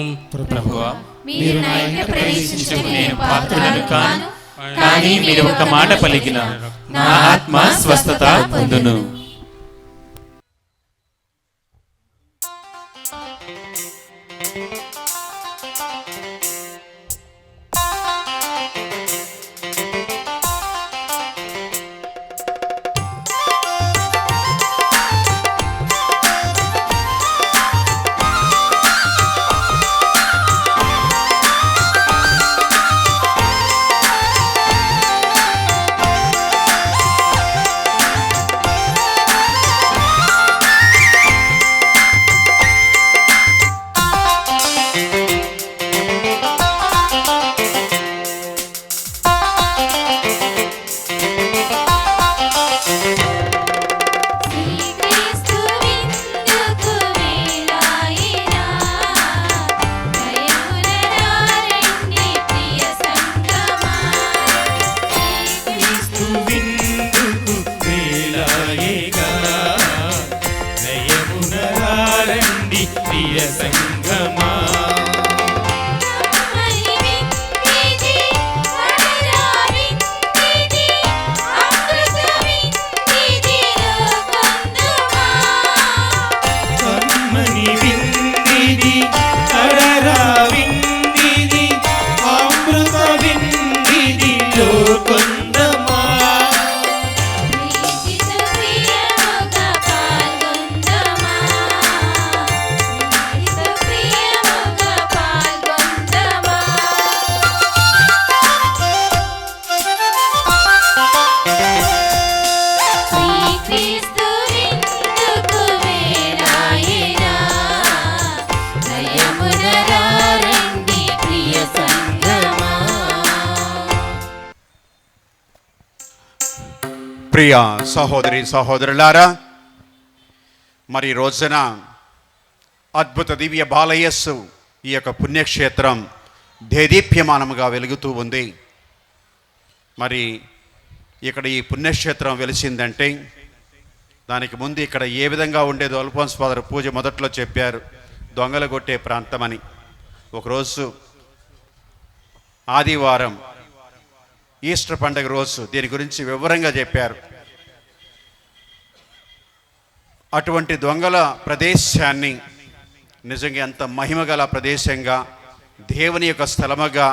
ప్రభువా, మీరు నా ఇంట ప్రవేశించుటకు నేను పాత్రుడను కాను, కానీ మీరు ఒక మాట పలికిన నా ఆత్మ స్వస్థత పొందును. ప్రియ సహోదరి సహోదరులారా, మరి రోజున అద్భుత దివ్య బాలయస్సు ఈ యొక్క పుణ్యక్షేత్రం దేదీప్యమానముగా వెలుగుతూ ఉంది. మరి ఇక్కడ ఈ పుణ్యక్షేత్రం వెలిసిందంటే దానికి ముందు ఇక్కడ ఏ విధంగా ఉండేదో అల్ఫోన్స్ ఫాదర్ పూజ మొదట్లో చెప్పారు, దొంగలు కొట్టే ప్రాంతమని. ఒకరోజు ఆదివారం ఈస్టర్ పండుగ రోజు దీని గురించి వివరంగా చెప్పారు. అటువంటి దొంగల ప్రదేశాన్ని నిజంగా ఎంత మహిమగల ప్రదేశంగా, దేవుని యొక్క స్థలముగా,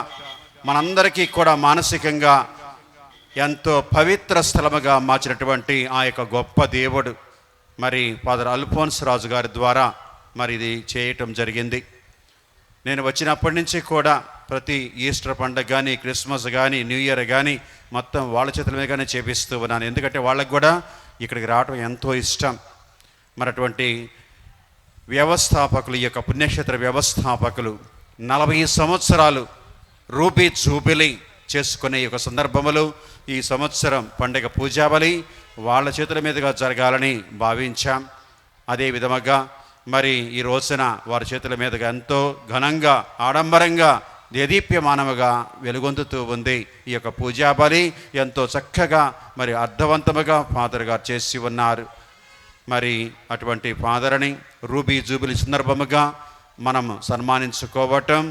మనందరికీ కూడా మానసికంగా ఎంతో పవిత్ర స్థలముగా మార్చినటువంటి ఆ యొక్క గొప్ప దేవుడు మరి ఫాదర్ అల్ఫోన్స్ రాజు గారి ద్వారా మరి ఇది చేయటం జరిగింది. నేను వచ్చినప్పటి నుంచి కూడా ప్రతి ఈస్టర్ పండుగ కానీ, క్రిస్మస్ కానీ, న్యూ ఇయర్ కానీ మొత్తం వాళ్ళ చేతుల మీదగానే చేపిస్తూ ఉన్నాను. ఎందుకంటే వాళ్ళకు కూడా ఇక్కడికి రావడం ఎంతో ఇష్టం. మరి అటువంటి వ్యవస్థాపకులు, ఈ యొక్క పుణ్యక్షేత్ర వ్యవస్థాపకులు 40 సంవత్సరాలు రూబీ జూబిలీ చేసుకునే ఈ యొక్క సందర్భములు ఈ సంవత్సరం పండుగ పూజాబలి వాళ్ళ చేతుల మీదుగా జరగాలని భావించాం. అదే విధముగా మరి ఈ రోజున వారి చేతుల మీదుగా ఎంతో ఘనంగా, ఆడంబరంగా, దేదీప్యమానముగా వెలుగొందుతూ ఉంది ఈ యొక్క పూజాబలి. ఎంతో చక్కగా మరి అర్థవంతముగా ఫాదర్ గారు చేసి ఉన్నారు. మరి అటువంటి ఫాదర్ని రూబీ జూబిలీ సందర్భముగా మనం సన్మానించుకోవటం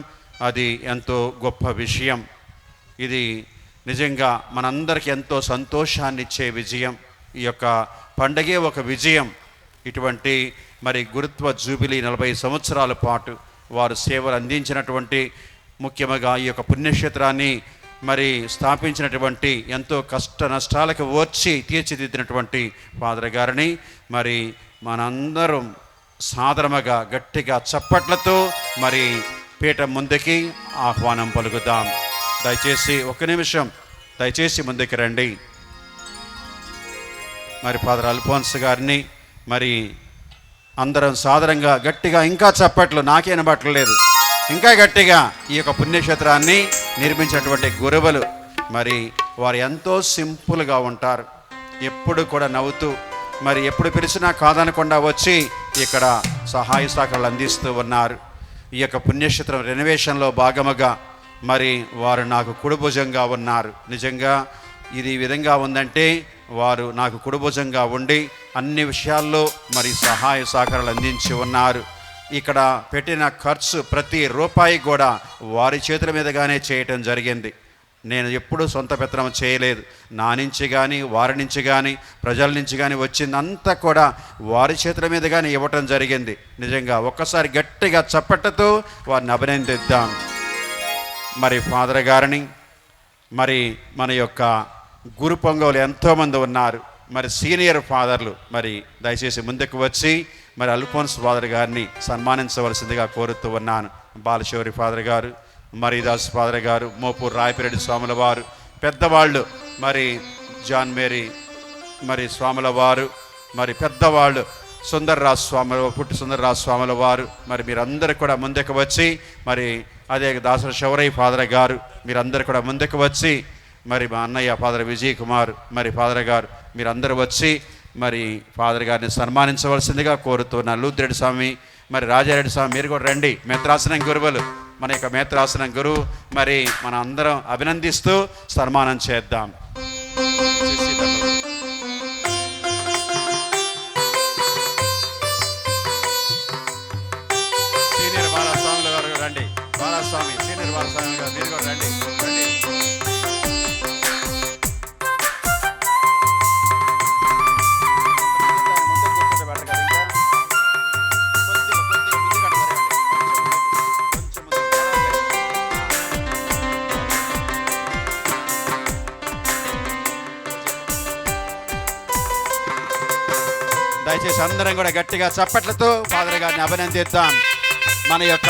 అది ఎంతో గొప్ప విషయం. ఇది నిజంగా మనందరికీ ఎంతో సంతోషాన్ని ఇచ్చే విజయం. ఈ యొక్క పండగే ఒక విజయం. ఇటువంటి మరి గురుత్వ జూబిలీ 40 సంవత్సరాల పాటు వారు సేవలు అందించినటువంటి, ముఖ్యంగా ఈ యొక్క పుణ్యక్షేత్రాన్ని మరి స్థాపించినటువంటి, ఎంతో కష్ట నష్టాలకు ఓర్చి తీర్చిదిద్దినటువంటి ఫాదర్ గారిని మరి మనందరం సాదరముగా గట్టిగా చప్పట్లతో మరి పీఠం ముందుకి ఆహ్వానం పలుకుదాం. దయచేసి ఒక్క నిమిషం దయచేసి ముందుకు రండి. మరి ఫాదర్ అల్ఫోన్స్ గారిని మరి అందరం సాదరంగా గట్టిగా, ఇంకా చప్పట్లు నాకే వినబట్టలేదు, ఇంకా గట్టిగా ఈ యొక్క పుణ్యక్షేత్రాన్ని నిర్మించినటువంటి గురువులు మరి వారు ఎంతో సింపుల్గా ఉంటారు. ఎప్పుడు కూడా నవ్వుతూ మరి ఎప్పుడు పిలిచినా కాదనకుండా వచ్చి ఇక్కడ సహాయ సహకారాలు అందిస్తూ ఉన్నారు. ఈ యొక్క పుణ్యక్షేత్రం రెనోవేషన్లో భాగముగా మరి వారు నాకు కుడిభుజంగా ఉన్నారు. నిజంగా ఇది ఈ విధంగా ఉందంటే వారు నాకు కుడిభుజంగా ఉండి అన్ని విషయాల్లో మరి సహాయ సహకారాలు అందించి ఉన్నారు. ఇక్కడ పెట్టిన ఖర్చు ప్రతి రూపాయి కూడా వారి చేతుల మీదుగానే చేయటం జరిగింది. నేను ఎప్పుడూ సొంత పెత్తనం చేయలేదు. నా నుంచి కానీ వారి నుంచి కానీ ప్రజల నుంచి కానీ వచ్చిందంతా కూడా వారి చేతుల మీదుగానే ఇవ్వటం జరిగింది. నిజంగా ఒక్కసారి గట్టిగా చప్పట్లతో వారిని అభినందిద్దాం. మరి ఫాదర్ గారిని, మరి మన యొక్క గురు పొంగవులు ఎంతోమంది ఉన్నారు. మరి సీనియర్ ఫాదర్లు మరి దయచేసి ముందుకు వచ్చి మరి అల్ఫోన్స్ ఫాదర్ గారిని సన్మానించవలసిందిగా కోరుతూ ఉన్నాను. బాలశౌరి ఫాదర్ గారు, మరీదాస్ ఫాదర్ గారు, మోపూర్ రాయపిరెడ్డి స్వాముల వారు, పెద్దవాళ్ళు మరి జాన్ మేరీ మరి స్వాముల వారు, మరి పెద్దవాళ్ళు సుందర్రాజు స్వాముల పుట్టి సుందర్రాజు స్వాముల వారు, మరి మీరందరూ కూడా ముందుకు వచ్చి, మరి అదే దాసరి శౌరయ్య ఫాదర్ గారు, మీరందరూ కూడా ముందుకు వచ్చి, మరి మా అన్నయ్య ఫాదర్ విజయ్ కుమార్ మరి ఫాదర్ గారు మీరందరూ వచ్చి మరి ఫాదర్ గారిని సన్మానించవలసిందిగా కోరుతున్నారు. లూద్రెడ్డి స్వామి, మరి రాజారెడ్డి స్వామి మీరు కూడా రండి. మేత్రాసనం గురువులు, మన యొక్క మేత్రాసనం గురువు, మరి మన అందరం అభినందిస్తూ సన్మానం చేద్దాం. సీనియర్ బాలస్వాముల గారు రండి. బాలస్వామి, సీనియర్ బాలస్వామి గారు మీరు కూడా రండి. దయచేసి అందరం కూడా గట్టిగా చప్పట్లతో ఫాదర్ గారిని అభినందిద్దాం. మన యొక్క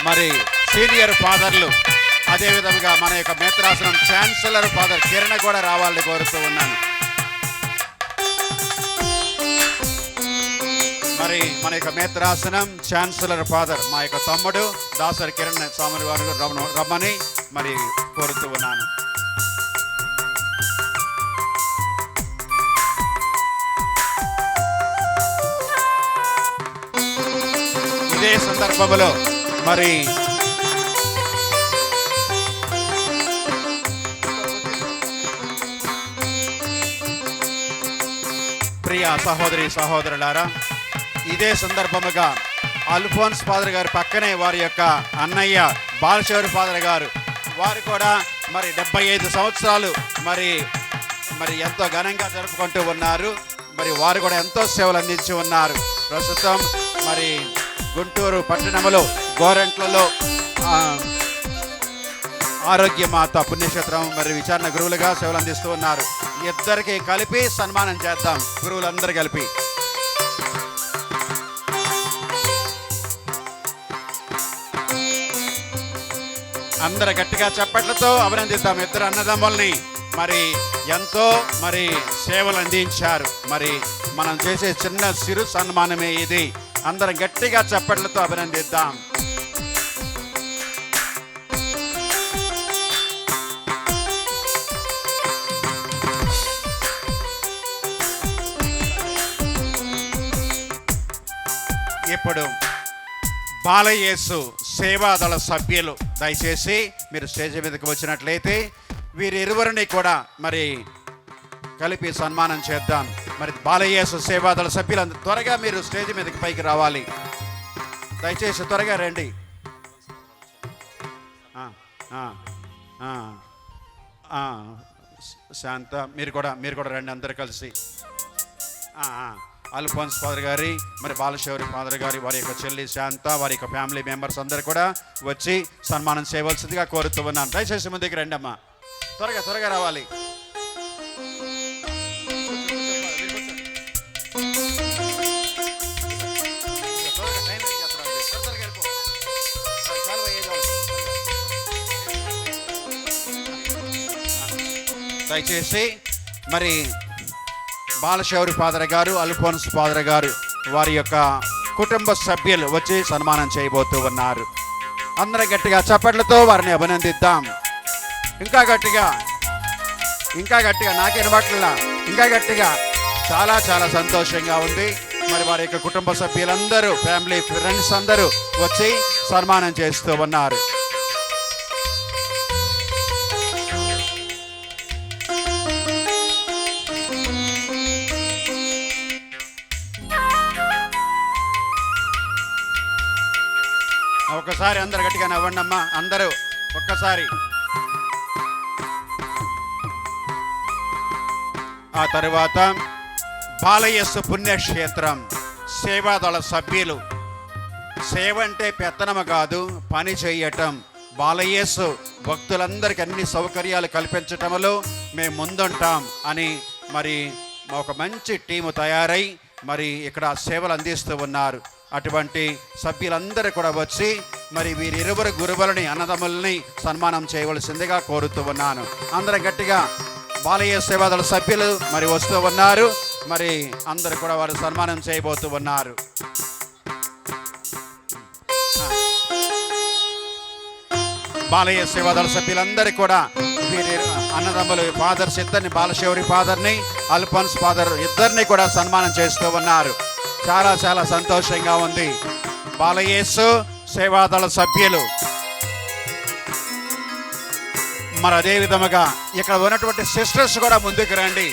మరి సీనియర్ ఫాదర్లు, అదేవిధంగా మన యొక్క మేత్రాసనం ఛాన్సలర్ ఫాదర్ కిరణ్ కూడా రావాలని కోరుతూ ఉన్నాను. మరి మన యొక్క మేత్రాసనం ఛాన్సలర్ ఫాదర్ మా యొక్క తమ్ముడు దాసరి కిరణ్ స్వామి వారు రమ్మని మరి కోరుతూ ఉన్నాను. ఇదే సందర్భంలో మరి ప్రియ సహోదరి సహోదరులారా, ఇదే సందర్భముగా అల్ఫోన్స్ ఫాదర్ గారు పక్కనే వారి యొక్క అన్నయ్య బాలశౌరి ఫాదర్ గారు, వారు కూడా మరి 75 సంవత్సరాలు మరి ఎంతో ఘనంగా జరుపుకుంటూ ఉన్నారు. మరి వారు కూడా ఎంతో సేవలు అందించి ఉన్నారు. ప్రస్తుతం మరి గుంటూరు పట్టణంలో గోరంట్లలో ఆరోగ్యమాత పుణ్యక్షేత్రం మరి విచారణ గురువులుగా సేవలు అందిస్తూ ఉన్నారు. ఇద్దరికి కలిపి సన్మానం చేద్దాం, గురువులందరూ కలిపి. అందరు గట్టిగా చప్పట్లతో అభినందిద్దాం ఇద్దరు అన్నదమ్ముల్ని. మరి ఎంతో మరి సేవలు అందించారు. మరి మనం చేసే చిన్న సిరు సన్మానమే ఇది. అందరం గట్టిగా చప్పట్లతో అభినందిద్దాం. ఇప్పుడు బాలయేసు సేవాదళ సభ్యులు దయచేసి మీరు స్టేజ్ మీదకి వచ్చినట్లయితే వీరిరువురిని కూడా మరి కలిపి సన్మానం చేద్దాం. మరి బాలయేసు సేవాదళ సభ్యులు త్వరగా మీరు స్టేజ్ మీదకి పైకి రావాలి. దయచేసి త్వరగా రండి. శాంత మీరు కూడా రండి అందరు కలిసి. అల్ఫోన్స్ ఫాదర్ గారి, మరి బాలశౌరి ఫాదర్ గారి, వారి యొక్క చెల్లి శాంత, వారి యొక్క ఫ్యామిలీ మెంబర్స్ అందరు కూడా వచ్చి సన్మానం చేయవలసిందిగా కోరుతూ ఉన్నాను. దయచేసి ముందుకు రండి అమ్మా, త్వరగా రావాలి. దయచేసి మరి బాలశౌరి ఫాదర్ గారు, అల్ఫోన్స్ ఫాదర్ గారు, వారి యొక్క కుటుంబ సభ్యులు వచ్చి సన్మానం చేయబోతూ ఉన్నారు. అందరూ గట్టిగా చప్పట్లతో వారిని అభినందిద్దాం. ఇంకా గట్టిగా నాకే వినబట్ల, ఇంకా గట్టిగా. చాలా చాలా సంతోషంగా ఉంది. మరి వారి యొక్క కుటుంబ సభ్యులందరూ, ఫ్యామిలీ ఫ్రెండ్స్ అందరూ వచ్చి సన్మానం చేస్తూ ఉన్నారు. ఒకసారి అందరు గట్టిగా నవ్వండి అమ్మా, అందరూ ఒక్కసారి. ఆ తరువాత బాలయస్సు పుణ్యక్షేత్రం సేవాదళ సభ్యులు. సేవ అంటే పెత్తనము కాదు, పని చేయటం. బాలయేసు భక్తులందరికీ అన్ని సౌకర్యాలు కల్పించటంలో మేము ముందుంటాం అని మరి ఒక మంచి టీము తయారై మరి ఇక్కడ సేవలు అందిస్తూ ఉన్నారు. అటువంటి సభ్యులందరూ కూడా వచ్చి మరి వీరిరువురు గురువులని అన్నదమ్ముల్ని సన్మానం చేయవలసిందిగా కోరుతూ ఉన్నాను. అందరం గట్టిగా బాలయ్య సేవాదళ సభ్యులు మరి వస్తూ ఉన్నారు. మరి అందరూ కూడా వారు సన్మానం చేయబోతూ ఉన్నారు. బాలయ్య సేవాదళ సభ్యులందరూ కూడా వీరి అన్నదమ్ములు ఫాదర్స్ ఇద్దరిని, బాలశౌరి ఫాదర్ని, అల్ఫోన్స్ ఫాదర్ ఇద్దరిని కూడా సన్మానం చేస్తూ ఉన్నారు. చాలా చాలా సంతోషంగా ఉంది. బాలయేసు సేవాదళ సభ్యులు మరి అదే విధముగా ఇక్కడ ఉన్నటువంటి సిస్టర్స్ కూడా ముందుకు రండి.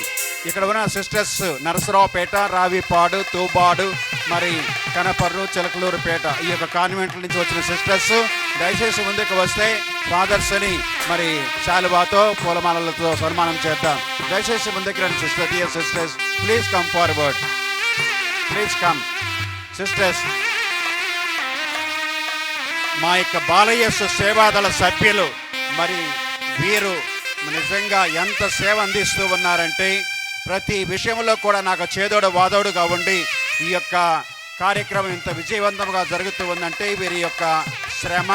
ఇక్కడ ఉన్న సిస్టర్స్ నరసరావుపేట, రావిపాడు, తూబాడు, మరి కనపర్రు, చిలకలూరుపేట ఈ యొక్క కాన్వెంట్ల నుంచి వచ్చిన సిస్టర్స్ దయచేసి ముందుకు వస్తే ఫాదర్స్ని మరి శాలువాతో పూలమాలలతో సన్మానం చేద్దాం. దయచేసి ముందుకు రండి sister. Dear sisters, please come forward, please come sisters. మా యొక్క బాలయేసు సేవాదళ సభ్యులు మరి వీరు నిజంగా ఎంత సేవ అందిస్తూ ఉన్నారంటే ప్రతి విషయంలో కూడా నాకు చేదోడు వాదోడుగా ఉండి ఈ యొక్క కార్యక్రమం ఇంత విజయవంతంగా జరుగుతూ ఉందంటే వీరి యొక్క శ్రమ,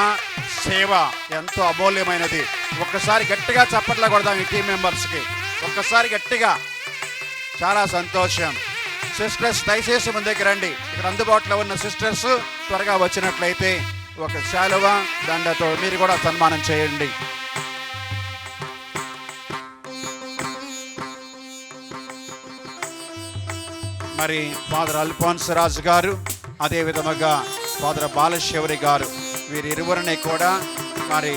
సేవ ఎంతో అమూల్యమైనది. ఒక్కసారి గట్టిగా చప్పట్లు కొడదాం ఈ టీం మెంబర్స్కి, ఒక్కసారి గట్టిగా. చాలా సంతోషం. సిస్టర్స్ దయచేసి ముందుకు రండి. ఇక్కడ అందుబాటులో ఉన్న సిస్టర్స్ త్వరగా వచ్చినట్లయితే ఒక శాలువ దండతో మీరు కూడా సన్మానం చేయండి. మరి ఫాదర్ అల్ఫోన్స్ రాజు గారు, అదే విధముగా ఫాదర్ బాలశౌరి గారు, వీరిరువురిని కూడా మరి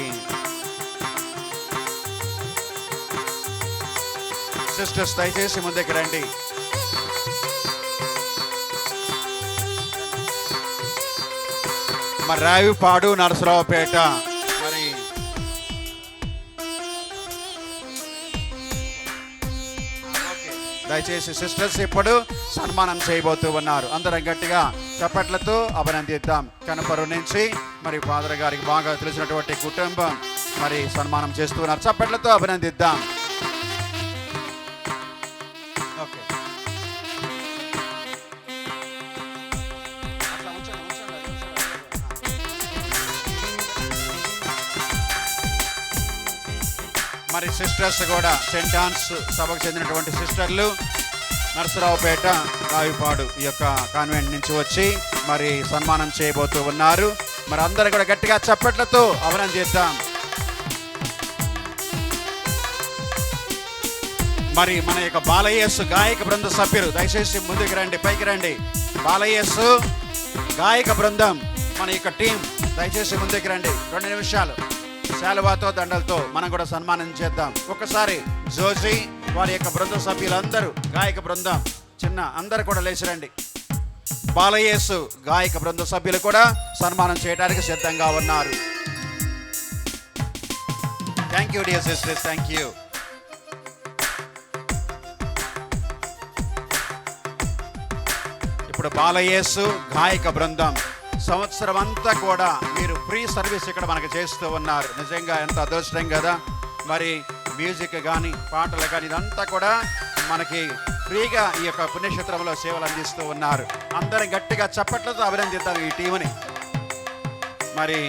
సిస్టర్స్ దయచేసి ముందుకు రండి. మరి రావిపాడు, నరసరావుపేట మరి దయచేసి సిస్టర్స్ ఇప్పుడు సన్మానం చేయబోతూ ఉన్నారు. అందరం గట్టిగా చప్పట్లతో అభినందిద్దాం. కనపరు నుంచి మరి ఫాదర్ గారికి బాగా తెలిసినటువంటి కుటుంబం మరి సన్మానం చేస్తూ ఉన్నారు. చప్పట్లతో అభినందిద్దాం. ఓకే, మరి సిస్టర్స్ కూడా సెయింట్ ఆన్స్ సభకు చెందినటువంటి సిస్టర్లు నరసరావుపేట, రావిపాడు ఈ యొక్క కాన్వెంట్ నుంచి వచ్చి మరి సన్మానం చేయబోతూ ఉన్నారు. మరి అందరూ కూడా గట్టిగా చప్పట్లతో అభినందిద్దాం. మరి మన యొక్క బాలయేసు గాయక బృంద సభ్యులు దయచేసి ముందుకు రండి, పైకి రండి. బాలయేసు గాయక బృందం మన యొక్క టీం దయచేసి ముందుకు రండి. 2 నిమిషాలు శాలువాతో దండలతో మనం కూడా సన్మానం చేద్దాం. ఒక్కసారి జోజీ వారి యొక్క బృంద సభ్యులందరూ, గాయక బృందం చిన్న అందరూ కూడా లేచి రండి. బాలయేసు గాయక బృంద సభ్యులు కూడా సన్మానం చేయడానికి సిద్ధంగా ఉన్నారు. Thank you dear sisters, thank you. ఇప్పుడు బాలయేసు గాయక బృందం సంవత్సరం అంతా కూడా మీరు ఫ్రీ సర్వీస్ ఇక్కడ మనకు చేస్తూ ఉన్నారు. నిజంగా ఎంత అదృష్టం కదా. మరి మ్యూజిక్ కానీ పాటలు కానీ ఇదంతా కూడా మనకి ఫ్రీగా ఈ యొక్క పుణ్యక్షేత్రంలో సేవలు అందిస్తూ ఉన్నారు. అందరం గట్టిగా చప్పట్లతో అభినందిద్దాం ఈ టీముని. మరి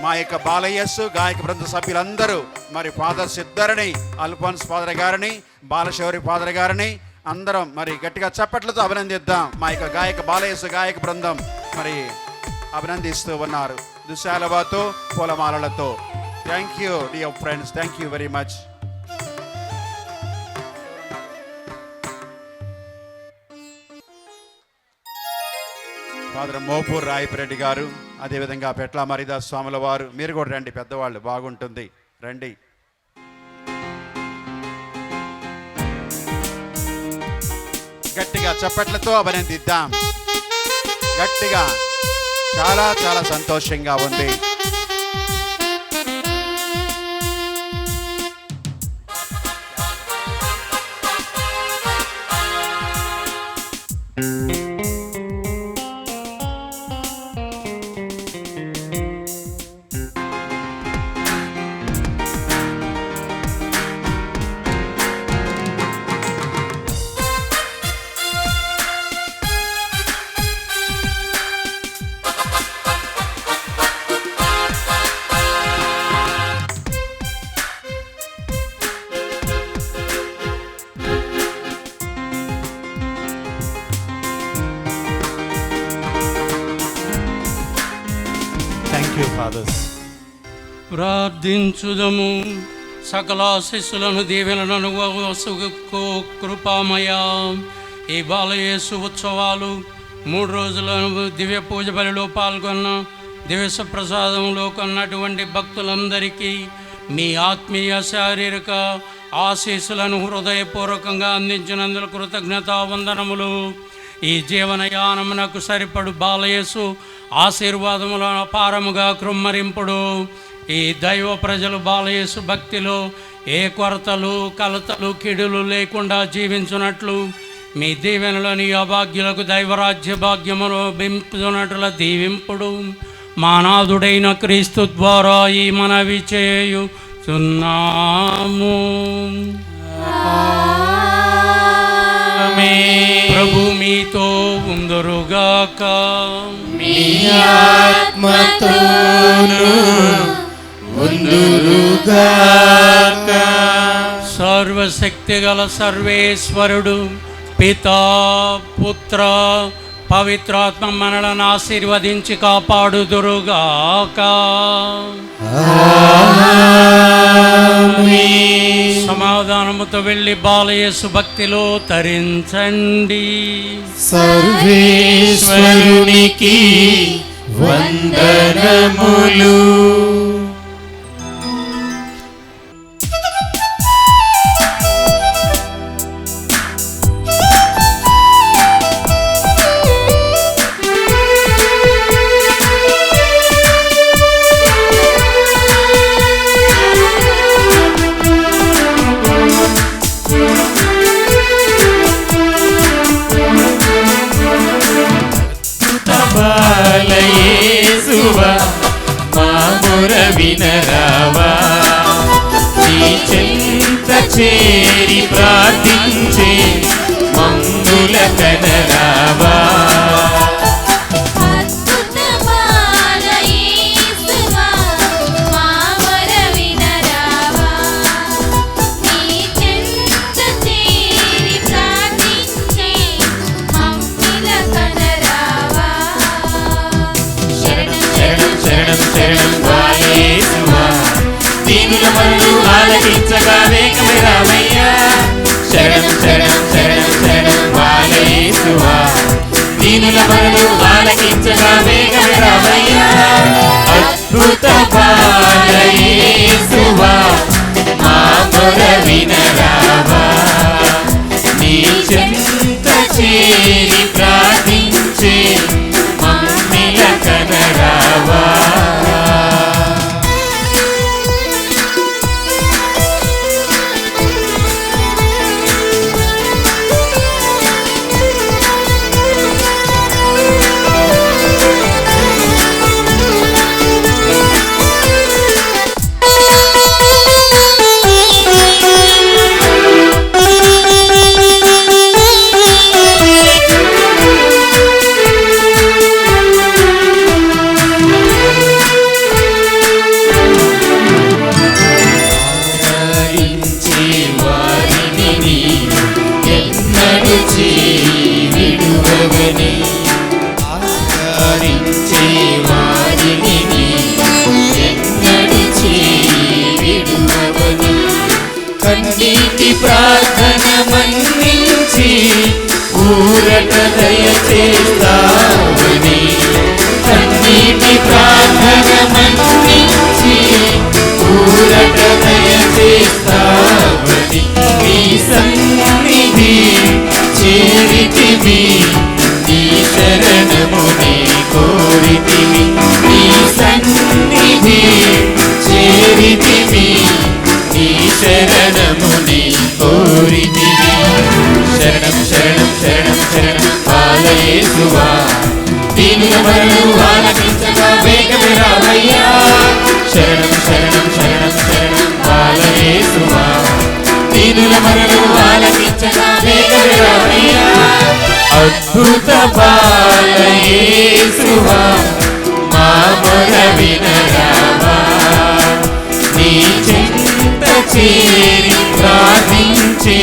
మా యొక్క బాలయేసు గాయక బృంద సభ్యులందరూ మరి ఫాదర్స్ ఇద్దరిని, అల్ఫోన్స్ ఫాదర్ గారిని, బాలశౌరి ఫాదర్ గారిని అందరం మరి గట్టిగా చప్పట్లతో అభినందిద్దాం. మా యొక్క గాయక బాలయేసు గాయక బృందం మరి అభినందిస్తూ ఉన్నారు దుశాలవాతో, పూలమాలలతో. Thank you dear friends, thank you very much. Father Mopur Rayapireddy garu, అదేవిధంగా పెట్ల మరిదాస్ స్వాముల వారు, మీరు కూడా రండి, పెద్దవాళ్ళు బాగుంటుంది, రండి. గట్టిగా చప్పట్లతో అభినందిద్దాం. గట్టిగా చాలా చాలా సంతోషంగా ఉంది. Thank you fathers. ప్రార్థించుదము. సకల శిష్యులను దీవెనలను కృపామయ. ఈ బాలయేసు ఉత్సవాలు 3 రోజుల దివ్య పూజ బలిలో పాల్గొన్న దివ్య ప్రసాదంలో కొన్నటువంటి భక్తులందరికీ మీ ఆత్మీయ శారీరక ఆశీస్సులను హృదయపూర్వకంగా అందించినందుకు కృతజ్ఞతావందనములు. ఈ జీవనయానమునకు సరిపడు బాలయేసు ఆశీర్వాదములను అపారముగా కృమ్మరింపుడు. ఈ దైవ ప్రజలు బాలయేసు భక్తిలో ఏ కొరతలు కలతలు కిడులు లేకుండా జీవించున్నట్లు మీ దీవెనలోని అభాగ్యులకు దైవరాజ్య భాగ్యమును బింపునట్ల దీవింపుడు. మానాథుడైన క్రీస్తు ద్వారా ఈ మనవి చేయుచున్నాము. ప్రభు మీతో ఉందరుగాక. మీ ఆత్మతోను ఉందురుగాక. సర్వశక్తి గల సర్వేశ్వరుడు పితా పుత్ర పవిత్రాత్మ మనలను ఆశీర్వదించి కాపాడుదురుగాక. సమాధానముతో వెళ్ళి బాలయేసు భక్తిలో తరించండి. సర్వేశ్వరునికి వందనములు. బాలయేసువా మా మొర వినరావా. నీ చెంత చేరి ప్రార్థించే మందుల కనరావా. దీనుల మరులు ఆలకించగా వేగమే రామయ్యా. శరణం శరణం శరణం శరణం బాలయేసువా. దీనుల మరులు ఆలకించగా వేగమే రామయ్యా. అద్భుత బాలయేసువా మా మొర వినరావా. నీ చెంత చేరి ప్రార్థించే మమ్మిల కనరావా. యేసువా దీనుల మరణు ఆలకించగా వేగమే రావయ్యా శరణం శరణం శరణం శరణం బాల యేసువా దీనుల మరణు ఆలకించగా వేగమే రావయ్యా అద్భుత బాల యేసువా మా మొర వినరావా నీ చెంత చేరి ప్రార్థించే